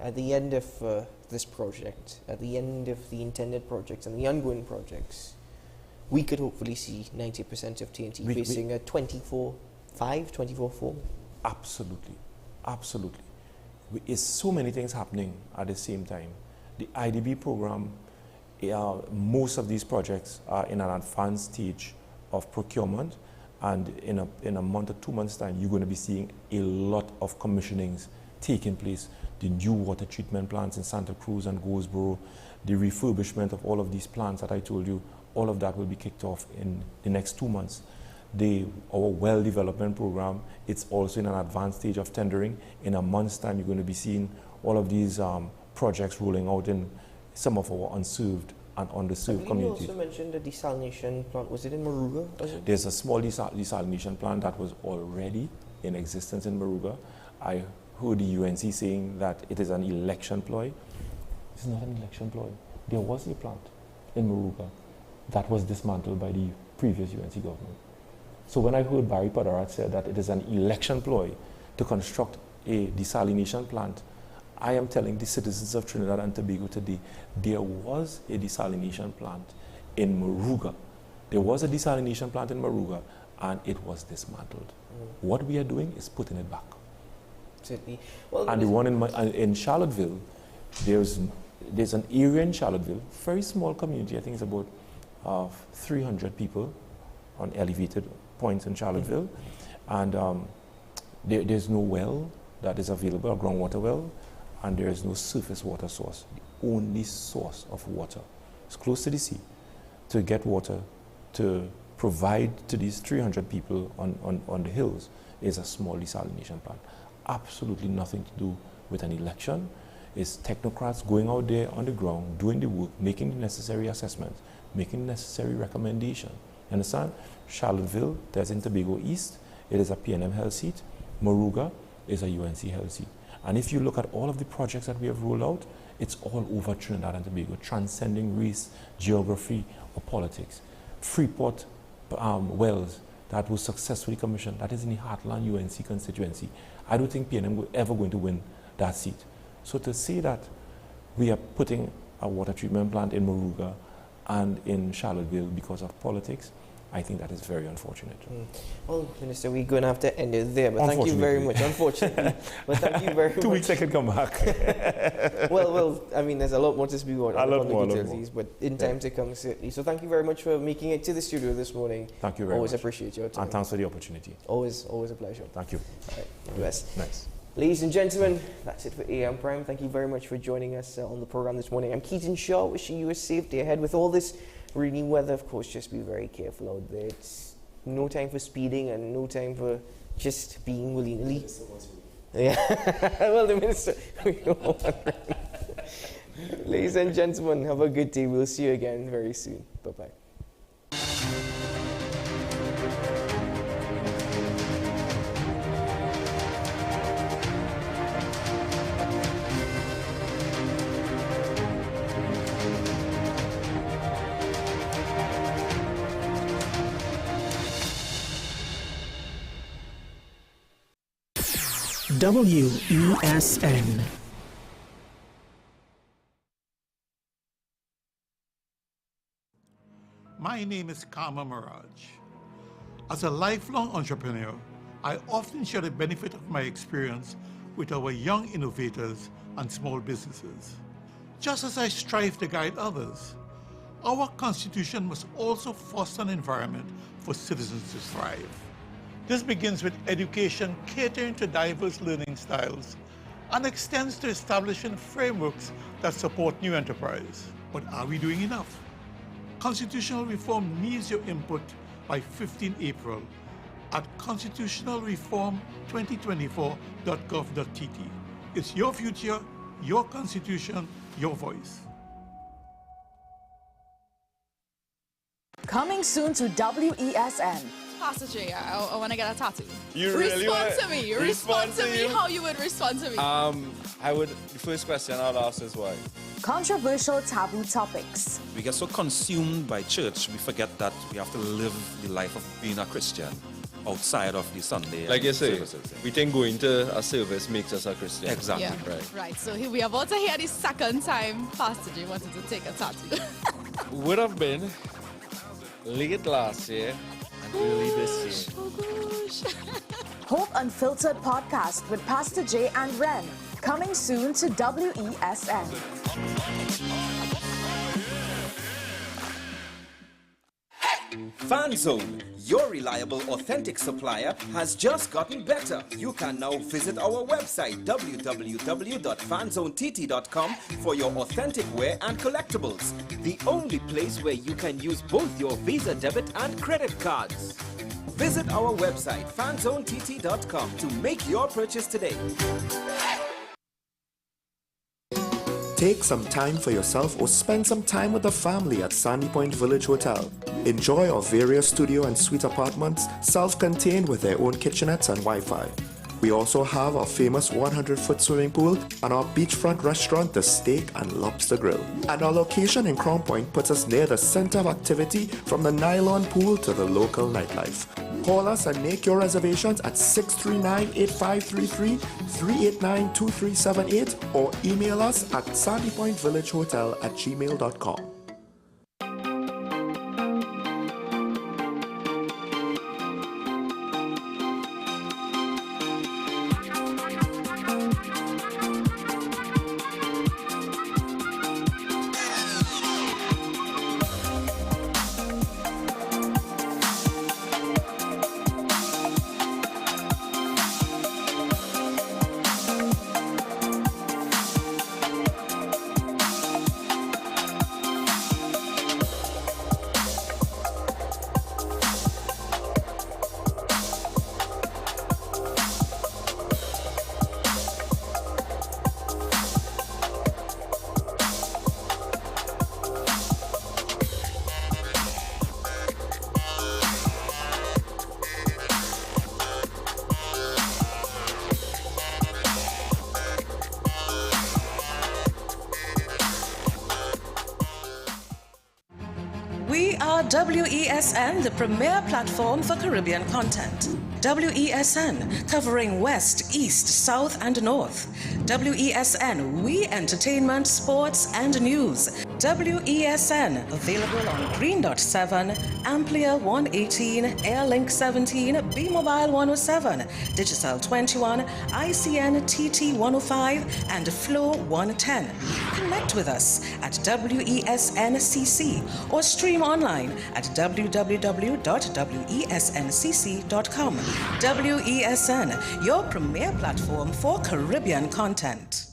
at the end of this project, at the end of the intended projects and the ongoing projects, we could hopefully see 90% of TNT facing a 24-5, 24-4? Absolutely. Absolutely. It's so many things happening at the same time. The IDB program, most of these projects are in an advanced stage of procurement, and in a month or 2 months' time, you're going to be seeing a lot of commissionings taking place. The new water treatment plants in Santa Cruz and Goldsboro, the refurbishment of all of these plants that I told you, all of that will be kicked off in the next 2 months. Our well development program, it's also in an advanced stage of tendering. In a month's time, you're going to be seeing all of these projects rolling out in some of our unserved and underserved communities. You also mentioned the desalination plant. Was it in Moruga? There's a small desalination plant that was already in existence in Moruga. I heard the UNC saying that it is an election ploy. It's not an election ploy. There was a plant in Moruga that was dismantled by the previous UNC government. So when I heard Barry Padarat say that it is an election ploy to construct a desalination plant, I am telling the citizens of Trinidad and Tobago today, there was a desalination plant in Moruga. There was a desalination plant in Moruga, and it was dismantled. What we are doing is putting it back. Well, and the one in Charlottesville, there's an area in Charlottesville, very small community, I think it's about 300 people on elevated points in Charlottesville, and there's no well that is available, a groundwater well, and there is no surface water source. The only source of water is close to the sea. To get water to provide to these 300 people on the hills is a small desalination plant. Absolutely nothing to do with an election. It's technocrats going out there on the ground, doing the work, making the necessary assessments making necessary recommendation. You understand? Charlottesville, there's in Tobago East, it is a PNM health seat. Moruga is a UNC health seat. And if you look at all of the projects that we have rolled out, it's all over Trinidad and Tobago, transcending race, geography, or politics. Freeport Wells, that was successfully commissioned, that is in the Heartland UNC constituency. I don't think PNM will ever going to win that seat. So to say that we are putting a water treatment plant in Moruga and in Charlottesville because of politics, I think that is very unfortunate. Well, Minister, we're going to have to end it there, but thank you very much. Unfortunately. But thank you very much. 2 weeks I can come back. well, I mean, there's a lot more to speak about on the utilities, but in time to come, certainly. So thank you very much for making it to the studio this morning. Thank you very always much. Always appreciate your time. And thanks for the opportunity. Always a pleasure. Thank you. All right, yes. Nice. Ladies and gentlemen, that's it for AM Prime. Thank you very much for joining us on the program this morning. I'm Keaton Shaw, wishing you a safe day ahead with all this rainy weather. Of course, just be very careful out there. It's no time for speeding and no time for just being willy-nilly. Yeah. Well, the minister. Ladies and gentlemen, have a good day. We'll see you again very soon. Bye-bye. WESN. My name is Kama Mirage. As a lifelong entrepreneur, I often share the benefit of my experience with our young innovators and small businesses. Just as I strive to guide others, our Constitution must also foster an environment for citizens to thrive. This begins with education catering to diverse learning styles and extends to establishing frameworks that support new enterprise. But are we doing enough? Constitutional reform needs your input by 15 April at constitutionalreform2024.gov.tt. It's your future, your constitution, your voice. Coming soon to WESN. Pastor J, I want to get a tattoo. You really respond to me. Respond to me how you would respond to me. The first question I'll ask is why? Controversial taboo topics. We get so consumed by church, we forget that we have to live the life of being a Christian outside of the Sunday. Like you say, services. we think going to a service makes us a Christian. Exactly. Yeah. Right. Right. So here we are about to hear the second time Pastor J wanted to take a tattoo. Would have been late last year and early this year. Oh gosh. Hope Unfiltered podcast with Pastor J and Ren. Coming soon to WESN. FanZone, your reliable, authentic supplier, has just gotten better. You can now visit our website www.fanzonett.com for your authentic wear and collectibles. The only place where you can use both your Visa debit and credit cards. Visit our website fanzonett.com to make your purchase today. Take some time for yourself or spend some time with the family at Sandy Point Village Hotel. Enjoy our various studio and suite apartments, self-contained with their own kitchenettes and Wi-Fi. We also have our famous 100-foot swimming pool and our beachfront restaurant, The Steak and Lobster Grill. And our location in Crown Point puts us near the center of activity from the nylon pool to the local nightlife. Call us and make your reservations at 639-8533, 389-2378 or email us at sandypointvillagehotel@gmail.com. WESN, the premier platform for Caribbean content. WESN, covering West, East, South, and North. WESN, we entertainment, sports, and news. WESN, available on Greendot 7, Amplia 118, Airlink 17, Bmobile 107, Digicel 21, ICNTT 105, and Flow 110. Connect with us at WESNCC or stream online at www.wesncc.com. WESN, your premier platform for Caribbean content.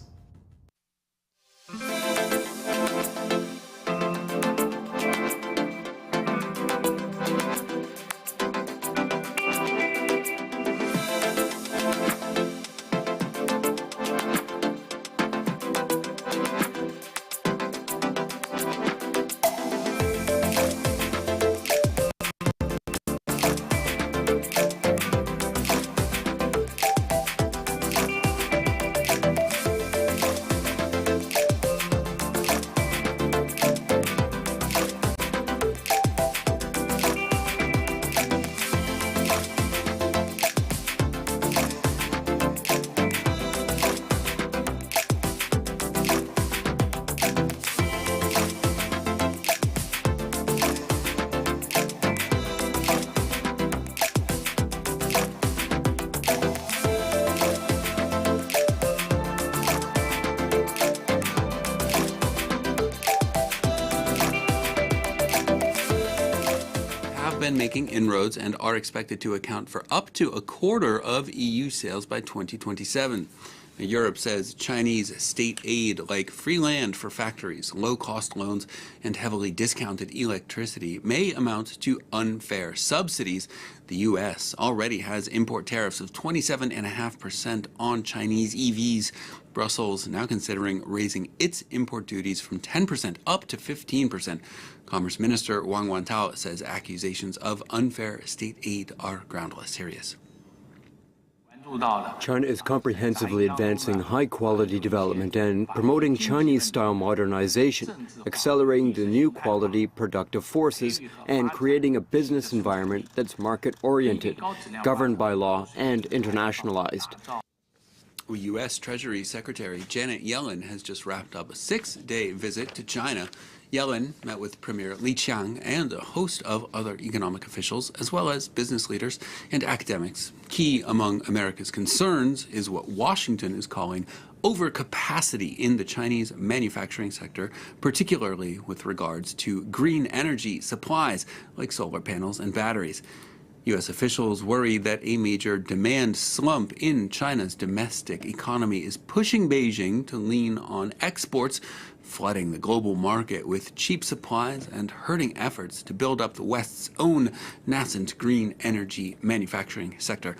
Making inroads and are expected to account for up to a quarter of EU sales by 2027. Europe says Chinese state aid like free land for factories, low-cost loans, and heavily discounted electricity may amount to unfair subsidies. The U.S. already has import tariffs of 27.5% on Chinese EVs. Brussels now considering raising its import duties from 10% up to 15%. Commerce Minister Wang Wantao says accusations of unfair state aid are groundless. Here he is. China is comprehensively advancing high-quality development and promoting Chinese-style modernization, accelerating the new quality productive forces, and creating a business environment that's market-oriented, governed by law, and internationalized. U.S. Treasury Secretary Janet Yellen has just wrapped up a 6-day visit to China. Yellen met with Premier Li Qiang and a host of other economic officials, as well as business leaders and academics. Key among America's concerns is what Washington is calling overcapacity in the Chinese manufacturing sector, particularly with regards to green energy supplies like solar panels and batteries. U.S. officials worry that a major demand slump in China's domestic economy is pushing Beijing to lean on exports, flooding the global market with cheap supplies and hurting efforts to build up the West's own nascent green energy manufacturing sector.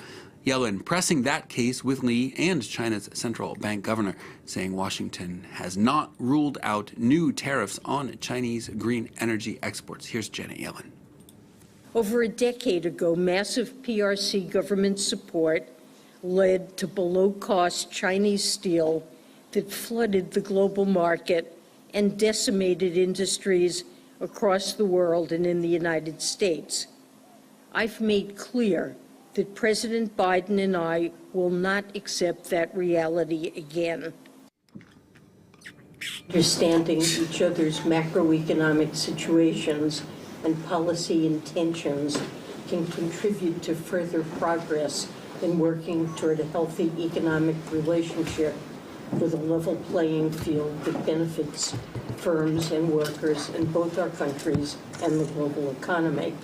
Yellen pressing that case with Li and China's central bank governor, saying Washington has not ruled out new tariffs on Chinese green energy exports. Here's Janet Yellen. Over a decade ago, massive PRC government support led to below-cost Chinese steel that flooded the global market and decimated industries across the world and in the United States. I've made clear that President Biden and I will not accept that reality again. Understanding each other's macroeconomic situations and policy intentions can contribute to further progress in working toward a healthy economic relationship with a level playing field that benefits firms and workers in both our countries and the global economy.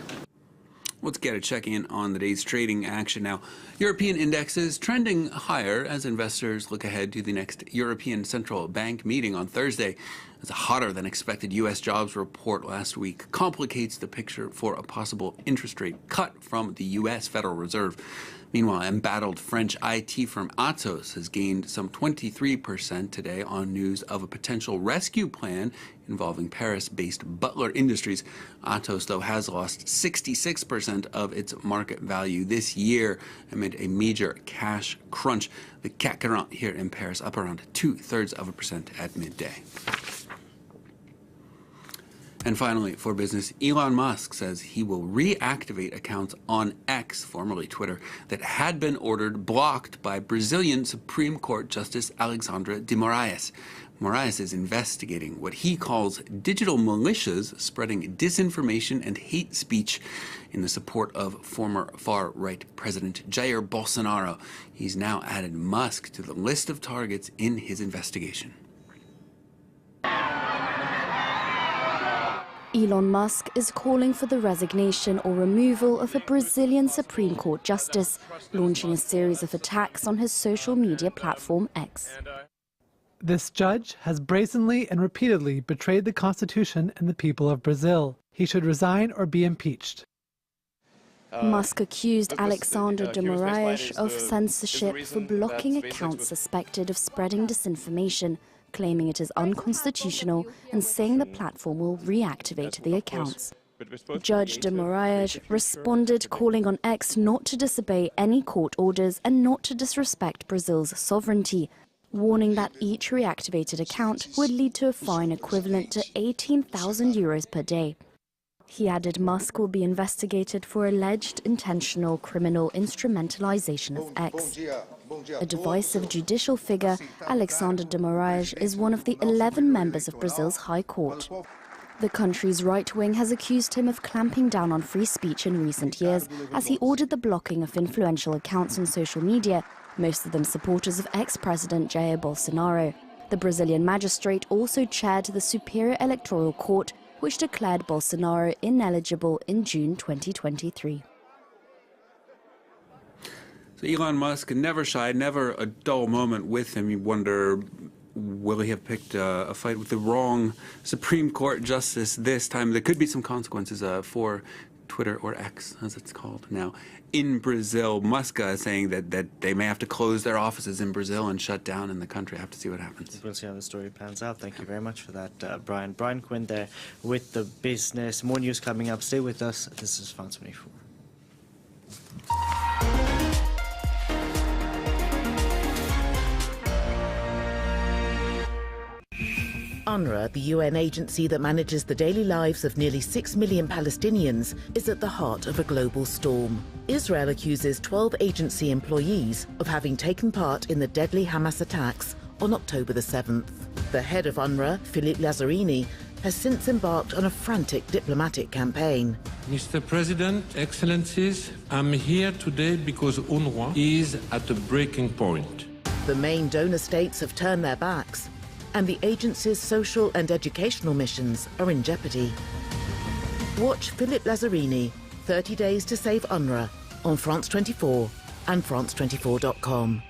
Let's get a check-in on the day's trading action now. European indexes trending higher as investors look ahead to the next European Central Bank meeting on Thursday. As a hotter than expected U.S. jobs report last week complicates the picture for a possible interest rate cut from the U.S. Federal Reserve. Meanwhile, embattled French IT firm Atos has gained some 23% today on news of a potential rescue plan involving Paris-based Butler Industries. Atos, though, has lost 66% of its market value this year amid a major cash crunch. The CAC 40 here in Paris up around 0.2% at midday. And finally, for business, Elon Musk says he will reactivate accounts on X, formerly Twitter, that had been ordered blocked by Brazilian Supreme Court Justice Alexandre de Moraes. Moraes is investigating what he calls digital militias spreading disinformation and hate speech in the support of former far-right President Jair Bolsonaro. He's now added Musk to the list of targets in his investigation. Elon Musk is calling for the resignation or removal of a Brazilian Supreme Court justice, launching a series of attacks on his social media platform X. This judge has brazenly and repeatedly betrayed the Constitution and the people of Brazil. He should resign or be impeached. Musk accused Alexandre de Moraes of censorship for blocking accounts suspected of spreading disinformation, claiming it is unconstitutional and saying the platform will reactivate the accounts. Judge de Moraes responded, calling on X not to disobey any court orders and not to disrespect Brazil's sovereignty, warning that each reactivated account would lead to a fine equivalent to 18,000 euros per day. He added Musk will be investigated for alleged intentional criminal instrumentalization of X. A divisive judicial figure, Alexandre de Moraes is one of the 11 members of Brazil's High Court. The country's right wing has accused him of clamping down on free speech in recent years, as he ordered the blocking of influential accounts on social media, most of them supporters of ex-President Jair Bolsonaro. The Brazilian magistrate also chaired the Superior Electoral Court, which declared Bolsonaro ineligible in June 2023. So Elon Musk never shy, never a dull moment with him. You wonder, will he have picked a fight with the wrong Supreme Court justice this time? There could be some consequences for Twitter, or X, as it's called now, in Brazil. Musk is saying that they may have to close their offices in Brazil and shut down in the country. I have to see what happens. We'll see how the story pans out. Thank you very much for that, Brian. Brian Quinn there with the business. More news coming up. Stay with us. This is France 24. UNRWA, the UN agency that manages the daily lives of nearly 6 million Palestinians, is at the heart of a global storm. Israel accuses 12 agency employees of having taken part in the deadly Hamas attacks on October the 7th. The head of UNRWA, Philippe Lazzarini, has since embarked on a frantic diplomatic campaign. Mr. President, Excellencies, I'm here today because UNRWA is at a breaking point. The main donor states have turned their backs, and the agency's social and educational missions are in jeopardy. Watch Philippe Lazzarini, 30 Days to Save UNRWA, on France 24 and France24.com.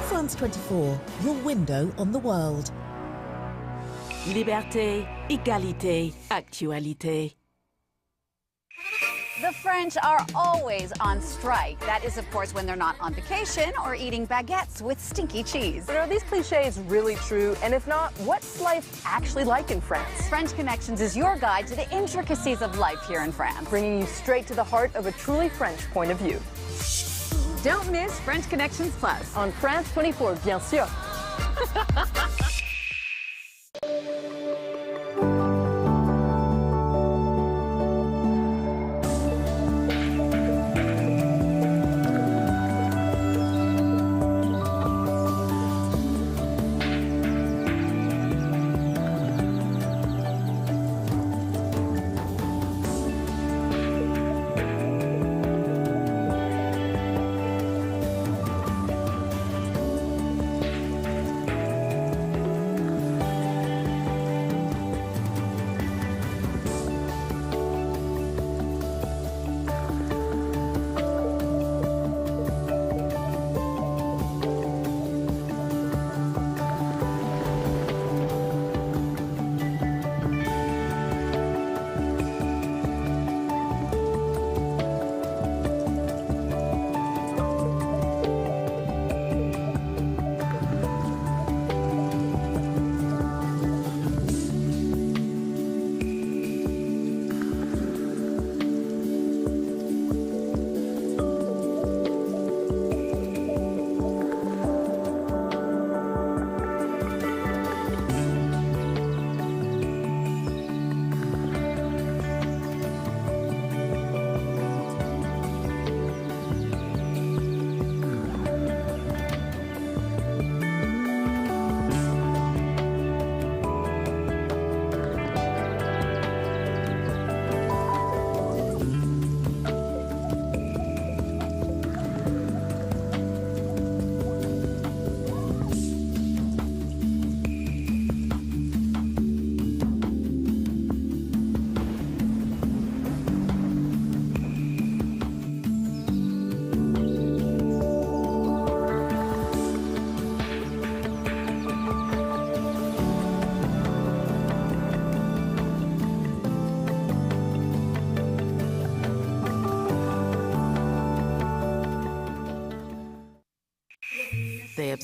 France 24, your window on the world. Liberté, égalité, actualité. The French are always on strike. That is, of course, when they're not on vacation or eating baguettes with stinky cheese. But are these cliches really true? And if not, what's life actually like in France? French Connections is your guide to the intricacies of life here in France, bringing you straight to the heart of a truly French point of view. Don't miss French Connections Plus on France 24, bien sûr.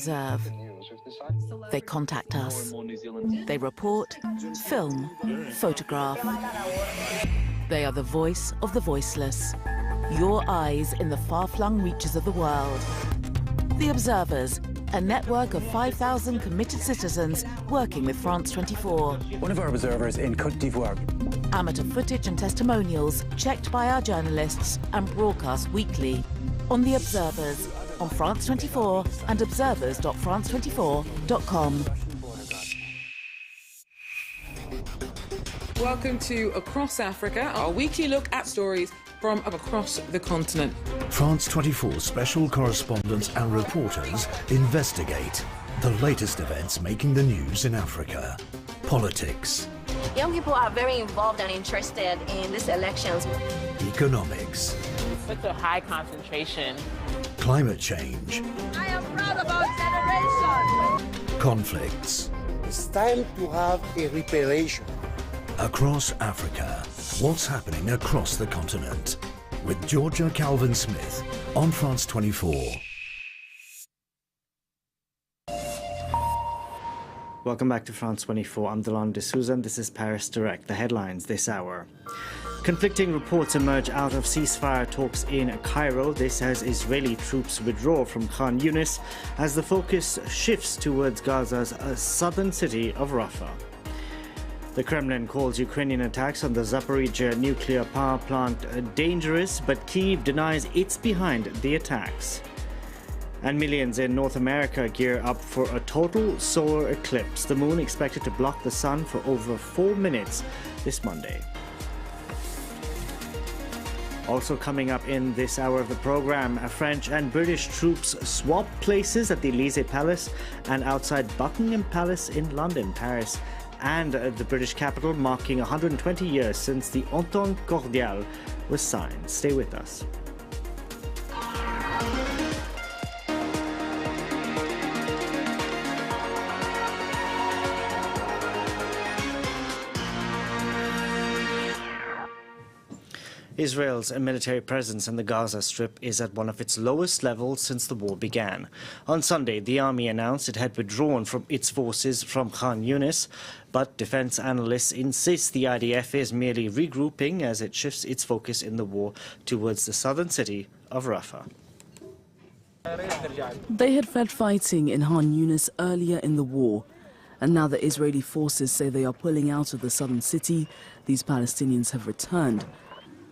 observe. They contact us. They report, film, photograph. They are the voice of the voiceless. Your eyes in the far-flung reaches of the world. The Observers, a network of 5,000 committed citizens working with France 24. One of our observers in Côte d'Ivoire. Amateur footage and testimonials checked by our journalists and broadcast weekly on The Observers, on France 24 and observers.france24.com. Welcome to Across Africa, our weekly look at stories from across the continent. France 24 special correspondents and reporters investigate the latest events making the news in Africa. Politics. Young people are very involved and interested in these elections. Economics. Such a high concentration. Climate change. I am proud of our generation. Conflicts. It's time to have a reparation. Across Africa, what's happening across the continent? With Georgia Calvin-Smith on France 24. Welcome back to France 24. I'm Delon D'Souza and this is Paris Direct. The headlines this hour. Conflicting reports emerge out of ceasefire talks in Cairo. This as Israeli troops withdraw from Khan Yunis as the focus shifts towards Gaza's southern city of Rafah. The Kremlin calls Ukrainian attacks on the Zaporizhzhia nuclear power plant dangerous, but Kyiv denies it's behind the attacks. And millions in North America gear up for a total solar eclipse. The moon expected to block the sun for over 4 minutes this Monday. Also coming up in this hour of the program, French and British troops swap places at the Élysée Palace and outside Buckingham Palace in London, Paris, and the British capital, marking 120 years since the Entente Cordiale was signed. Stay with us. Israel's military presence in the Gaza Strip is at one of its lowest levels since the war began. On Sunday, the army announced it had withdrawn from its forces from Khan Yunis, but defense analysts insist the IDF is merely regrouping as it shifts its focus in the war towards the southern city of Rafah. They had fled fighting in Khan Yunis earlier in the war, and now that Israeli forces say they are pulling out of the southern city, these Palestinians have returned.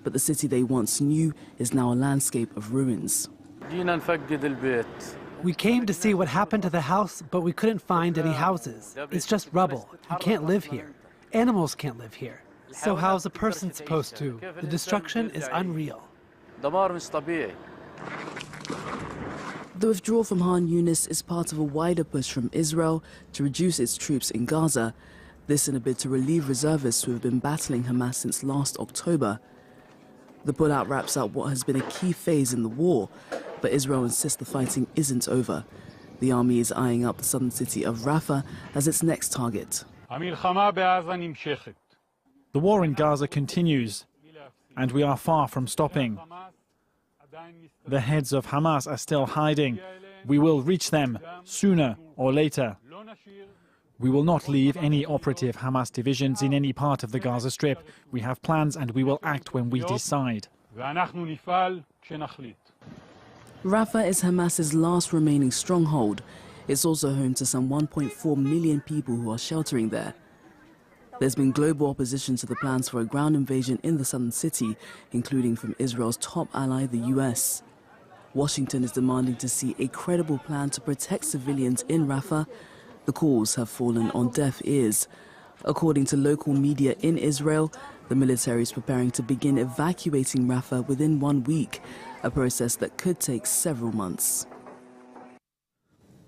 But the city they once knew is now a landscape of ruins. We came to see what happened to the house, but we couldn't find any houses. It's just rubble. You can't live here. Animals can't live here. So how's a person supposed to? The destruction is unreal. The withdrawal from Khan Yunis is part of a wider push from Israel to reduce its troops in Gaza. This in a bid to relieve reservists who have been battling Hamas since last October. The pullout wraps up what has been a key phase in the war, but Israel insists the fighting isn't over. The army is eyeing up the southern city of Rafah as its next target. The war in Gaza continues, and we are far from stopping. The heads of Hamas are still hiding. We will reach them sooner or later. We will not leave any operative Hamas divisions in any part of the Gaza Strip. We have plans and we will act when we decide. Rafah is Hamas's last remaining stronghold. It's also home to some 1.4 million people who are sheltering there. There's been global opposition to the plans for a ground invasion in the southern city, including from Israel's top ally, the US. Washington is demanding to see a credible plan to protect civilians in Rafah. The calls have fallen on deaf ears. According to local media in Israel, the military is preparing to begin evacuating Rafah within 1 week, a process that could take several months.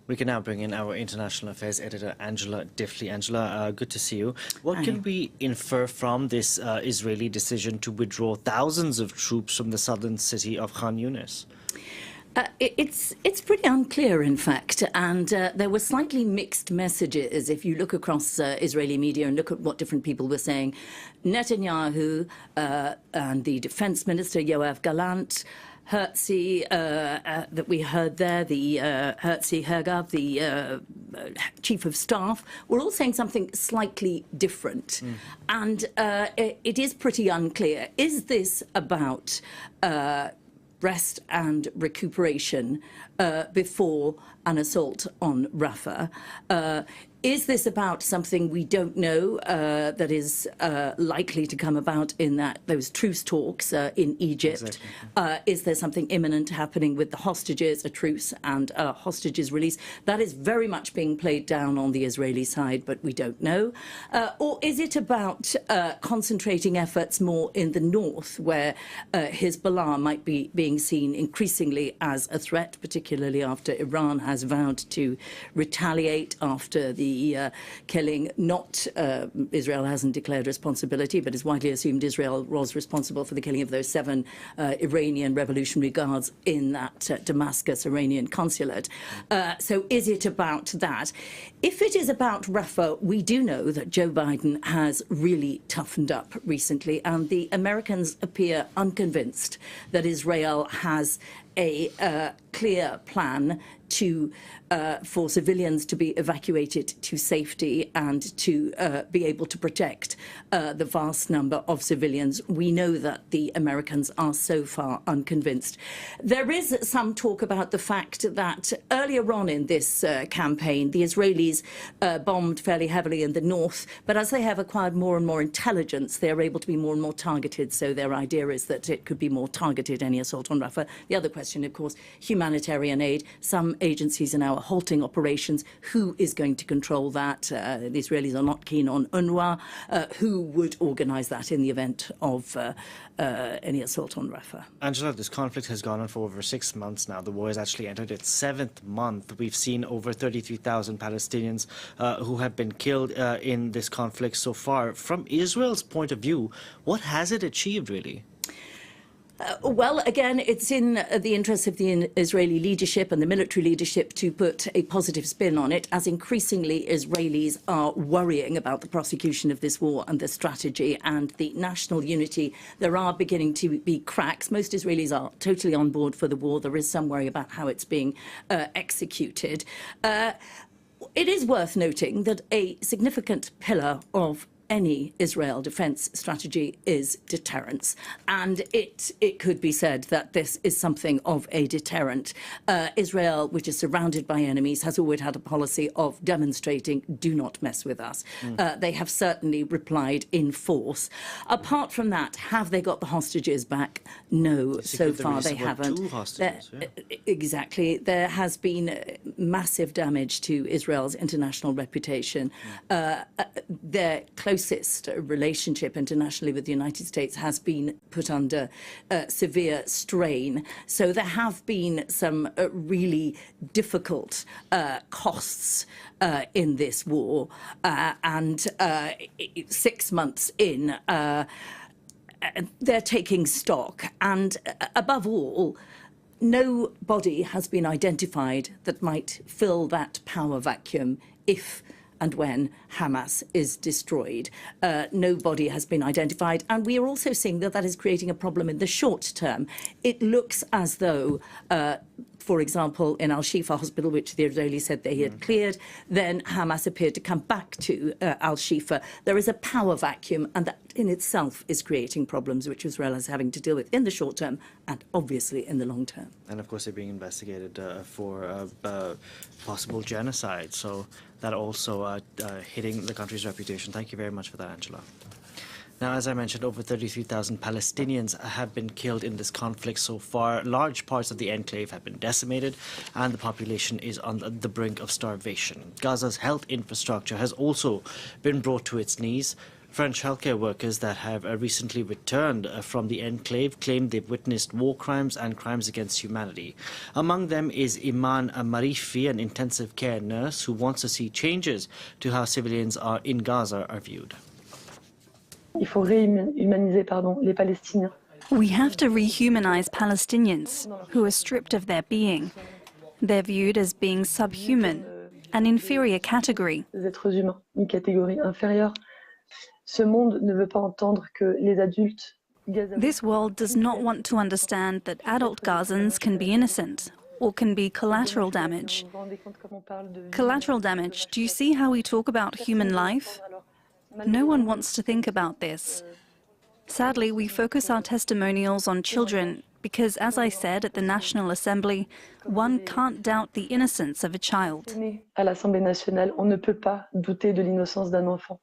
We can now bring in our international affairs editor, Angela Diffley. Angela, good to see you. What can we infer from this Israeli decision to withdraw thousands of troops from the southern city of Khan Yunis? It's pretty unclear, in fact, and there were slightly mixed messages. If you look across Israeli media and look at what different people were saying, Netanyahu and the defense minister Yoav Gallant Herzi that we heard there, the Herzi Hergav, the Chief of Staff, were all saying something slightly different. And it is pretty unclear. Is this about rest and recuperation before an assault on Rafah? Is this about something we don't know that is likely to come about in those truce talks in Egypt? Exactly. Is there something imminent happening with the hostages, a truce and hostages release? That is very much being played down on the Israeli side, but we don't know. Or is it about concentrating efforts more in the north, where Hezbollah might be being seen increasingly as a threat, particularly after Iran has vowed to retaliate after the killing? Israel hasn't declared responsibility, but it's widely assumed Israel was responsible for the killing of those 7 Iranian Revolutionary Guards in that Damascus Iranian consulate. So is it about that? If it is about Rafah, we do know that Joe Biden has really toughened up recently, and the Americans appear unconvinced that Israel has a clear plan for civilians to be evacuated to safety and to be able to protect the vast number of civilians. We know that the Americans are so far unconvinced. There is some talk about the fact that earlier on in this campaign, the Israelis bombed fairly heavily in the north, but as they have acquired more and more intelligence, they are able to be more and more targeted. So their idea is that it could be more targeted, any assault on Rafah. The other question, of course, humanitarian aid. Some agencies are now halting operations. Who is going to control that? The Israelis are not keen on UNRWA. Who would organise that in the event of any assault on Rafah? Angela, this conflict has gone on for over 6 months now. The war has actually entered its 7th month. We've seen over 33,000 Palestinians who have been killed in this conflict so far. From Israel's point of view, what has it achieved, really? Well, again, it's in the interest of the Israeli leadership and the military leadership to put a positive spin on it, as increasingly Israelis are worrying about the prosecution of this war and the strategy and the national unity. There are beginning to be cracks. Most Israelis are totally on board for the war. There is some worry about how it's being executed. It is worth noting that a significant pillar of any Israel defence strategy is deterrence, and it could be said that this is something of a deterrent. Israel, which is surrounded by enemies, has always had a policy of demonstrating, do not mess with us. They have certainly replied in force. Apart from that, have they got the hostages back? No, so far they haven't. 2 hostages, Exactly. There has been massive damage to Israel's international reputation. Their closest relationship internationally with the United States has been put under severe strain. So there have been some really difficult costs in this war. And 6 months in, they're taking stock. And above all, no body has been identified that might fill that power vacuum if and when Hamas is destroyed. Nobody has been identified, and we are also seeing that that is creating a problem in the short term. It looks as though for example, in Al-Shifa hospital, which the Israelis said they had cleared, then Hamas appeared to come back to Al-Shifa. There is a power vacuum, and that in itself is creating problems which Israel is having to deal with in the short term and obviously in the long term. And of course, they're being investigated for possible genocide. So that also hitting the country's reputation. Thank you very much for that, Angela. Now, as I mentioned, over 33,000 Palestinians have been killed in this conflict so far. Large parts of the enclave have been decimated, and the population is on the brink of starvation. Gaza's health infrastructure has also been brought to its knees. French healthcare workers that have recently returned from the enclave claim they've witnessed war crimes and crimes against humanity. Among them is Iman Marifi, an intensive care nurse who wants to see changes to how civilians in Gaza are viewed. Il faut réhumaniser, les Palestiniens. We have to rehumanize Palestinians who are stripped of their being. They're viewed as being subhuman, an inferior category. Des êtres humains, une catégorie inférieure. Ce monde ne veut pas entendre que les adultes This world does not want to understand that adult Gazans can be innocent or can be collateral damage. Collateral damage, do you see how we talk about human life? No one wants to think about this. Sadly, we focus our testimonials on children because, as I said at the National Assembly, one can't doubt the innocence of a child. À l'Assemblée nationale, on ne peut pas douter de l'innocence d'un enfant.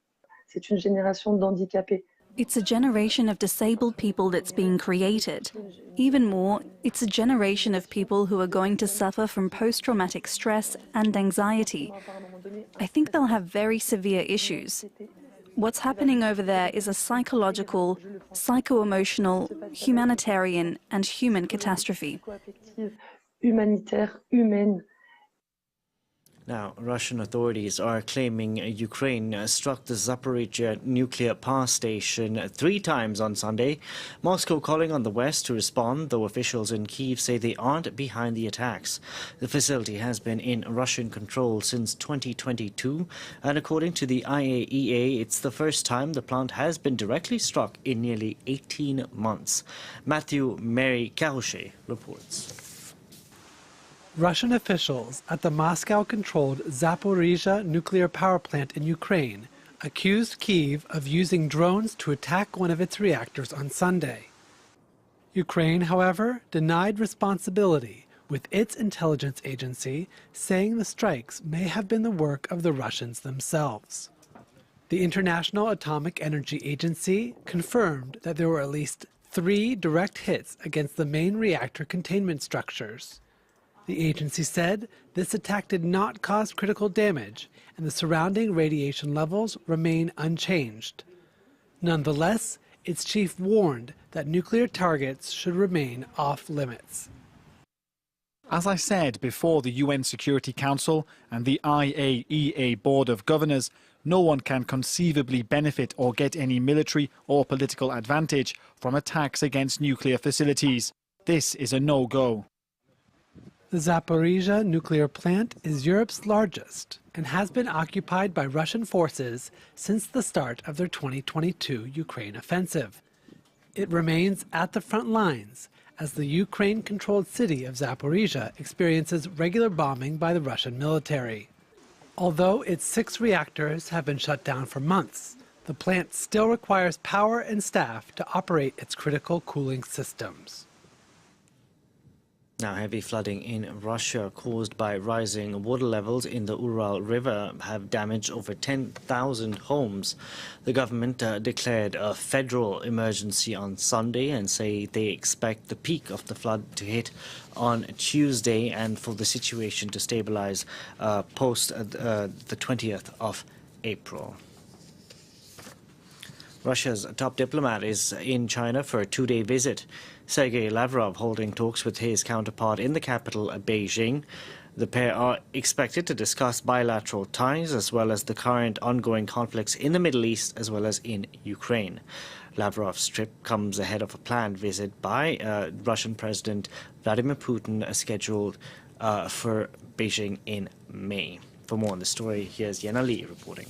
C'est une génération d'handicapés. It's a generation of disabled people that's being created. Even more, it's a generation of people who are going to suffer from post-traumatic stress and anxiety. I think they'll have very severe issues. What's happening over there is a psychological, psycho-emotional, humanitarian and human catastrophe. Humanitaire, humaine. Now, Russian authorities are claiming Ukraine struck the Zaporizhzhia nuclear power station 3 times on Sunday. Moscow calling on the West to respond, though officials in Kyiv say they aren't behind the attacks. The facility has been in Russian control since 2022, and according to the IAEA, it's the first time the plant has been directly struck in nearly 18 months. Matthew Mary Carouchet reports. Russian officials at the Moscow-controlled Zaporizhzhia nuclear power plant in Ukraine accused Kyiv of using drones to attack one of its reactors on Sunday. Ukraine, however, denied responsibility, with its intelligence agency saying the strikes may have been the work of the Russians themselves. The International Atomic Energy Agency confirmed that there were at least 3 direct hits against the main reactor containment structures. The agency said this attack did not cause critical damage and the surrounding radiation levels remain unchanged. Nonetheless, its chief warned that nuclear targets should remain off limits. As I said before the UN Security Council and the IAEA Board of Governors, no one can conceivably benefit or get any military or political advantage from attacks against nuclear facilities. This is a no-go. The Zaporizhzhia nuclear plant is Europe's largest and has been occupied by Russian forces since the start of their 2022 Ukraine offensive. It remains at the front lines as the Ukraine-controlled city of Zaporizhzhia experiences regular bombing by the Russian military. Although its 6 reactors have been shut down for months, the plant still requires power and staff to operate its critical cooling systems. Now, heavy flooding in Russia caused by rising water levels in the Ural River have damaged over 10,000 homes. The government declared a federal emergency on Sunday and say they expect the peak of the flood to hit on Tuesday and for the situation to stabilize post the 20th of April. Russia's top diplomat is in China for a 2-day visit. Sergei Lavrov holding talks with his counterpart in the capital, Beijing. The pair are expected to discuss bilateral ties as well as the current ongoing conflicts in the Middle East as well as in Ukraine. Lavrov's trip comes ahead of a planned visit by Russian President Vladimir Putin scheduled for Beijing in May. For more on the story, here's Yana Lee reporting.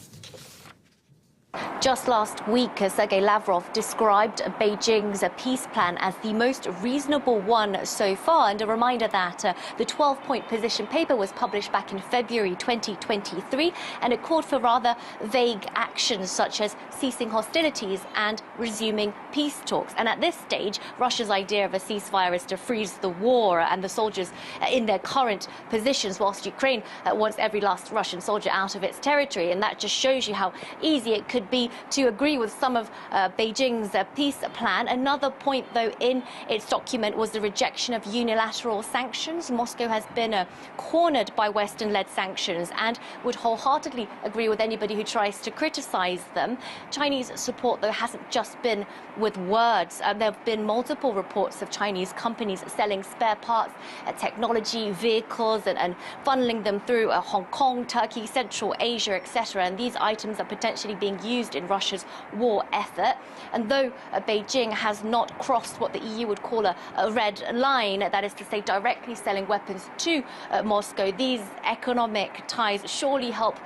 Just last week, Sergei Lavrov described Beijing's peace plan as the most reasonable one so far, and a reminder that the 12-point position paper was published back in February 2023, and it called for rather vague actions such as ceasing hostilities and resuming peace talks. And at this stage, Russia's idea of a ceasefire is to freeze the war and the soldiers in their current positions, whilst Ukraine wants every last Russian soldier out of its territory. And that just shows you how easy it could be to agree with some of Beijing's peace plan. Another point, though, in its document was the rejection of unilateral sanctions. Moscow has been cornered by Western-led sanctions and would wholeheartedly agree with anybody who tries to criticize them. Chinese support, though, hasn't just been with words. There have been multiple reports of Chinese companies selling spare parts, technology, vehicles, and funneling them through Hong Kong, Turkey, Central Asia, etc. And these items are potentially being used in in Russia's war effort. And though Beijing has not crossed what the EU would call a red line, that is to say directly selling weapons to Moscow, these economic ties surely help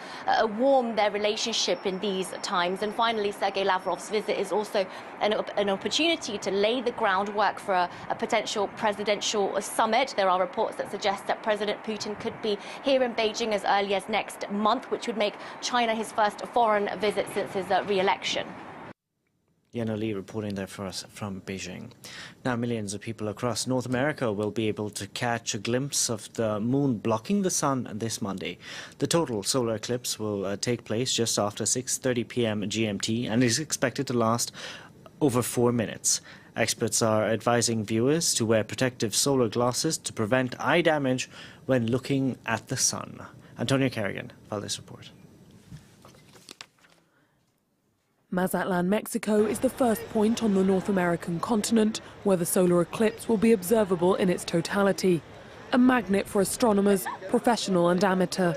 warm their relationship in these times. And finally, Sergei Lavrov's visit is also an opportunity to lay the groundwork for a potential presidential summit. There are reports that suggest that President Putin could be here in Beijing as early as next month, which would make China his first foreign visit since his re-election. Yana Lee reporting there for us from Beijing. Now, millions of people across North America will be able to catch a glimpse of the moon blocking the sun this Monday. The total solar eclipse will take place just after 6:30 p.m. GMT and is expected to last over 4 minutes. Experts are advising viewers to wear protective solar glasses to prevent eye damage when looking at the sun. Antonio Kerrigan filed this report. Mazatlan, Mexico is the first point on the North American continent where the solar eclipse will be observable in its totality. A magnet for astronomers, professional and amateur.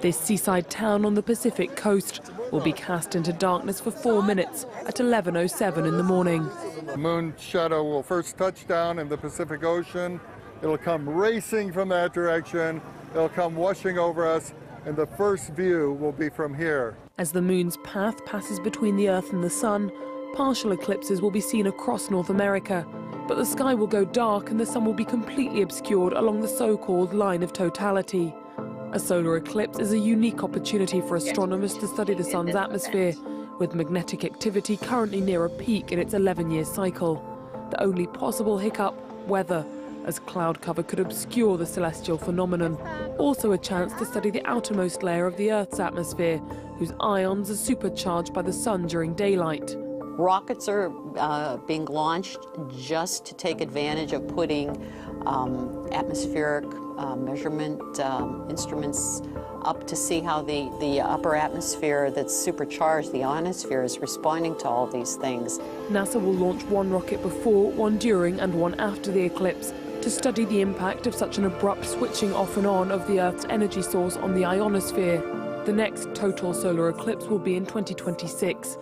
This seaside town on the Pacific coast will be cast into darkness for 4 minutes at 11:07 in the morning. The moon shadow will first touch down in the Pacific Ocean. It'll come racing from that direction. It'll come washing over us, and the first view will be from here. As the moon's path passes between the Earth and the sun, partial eclipses will be seen across North America. But the sky will go dark and the sun will be completely obscured along the so-called line of totality. A solar eclipse is a unique opportunity for astronomers to study the sun's atmosphere, with magnetic activity currently near a peak in its 11-year cycle. The only possible hiccup, weather, as cloud cover could obscure the celestial phenomenon. Also a chance to study the outermost layer of the Earth's atmosphere, whose ions are supercharged by the sun during daylight. Rockets are being launched just to take advantage of putting atmospheric measurement instruments up to see how the upper atmosphere that's supercharged, the ionosphere, is responding to all these things. NASA will launch one rocket before, one during and one after the eclipse to study the impact of such an abrupt switching off and on of the Earth's energy source on the ionosphere. The next total solar eclipse will be in 2026,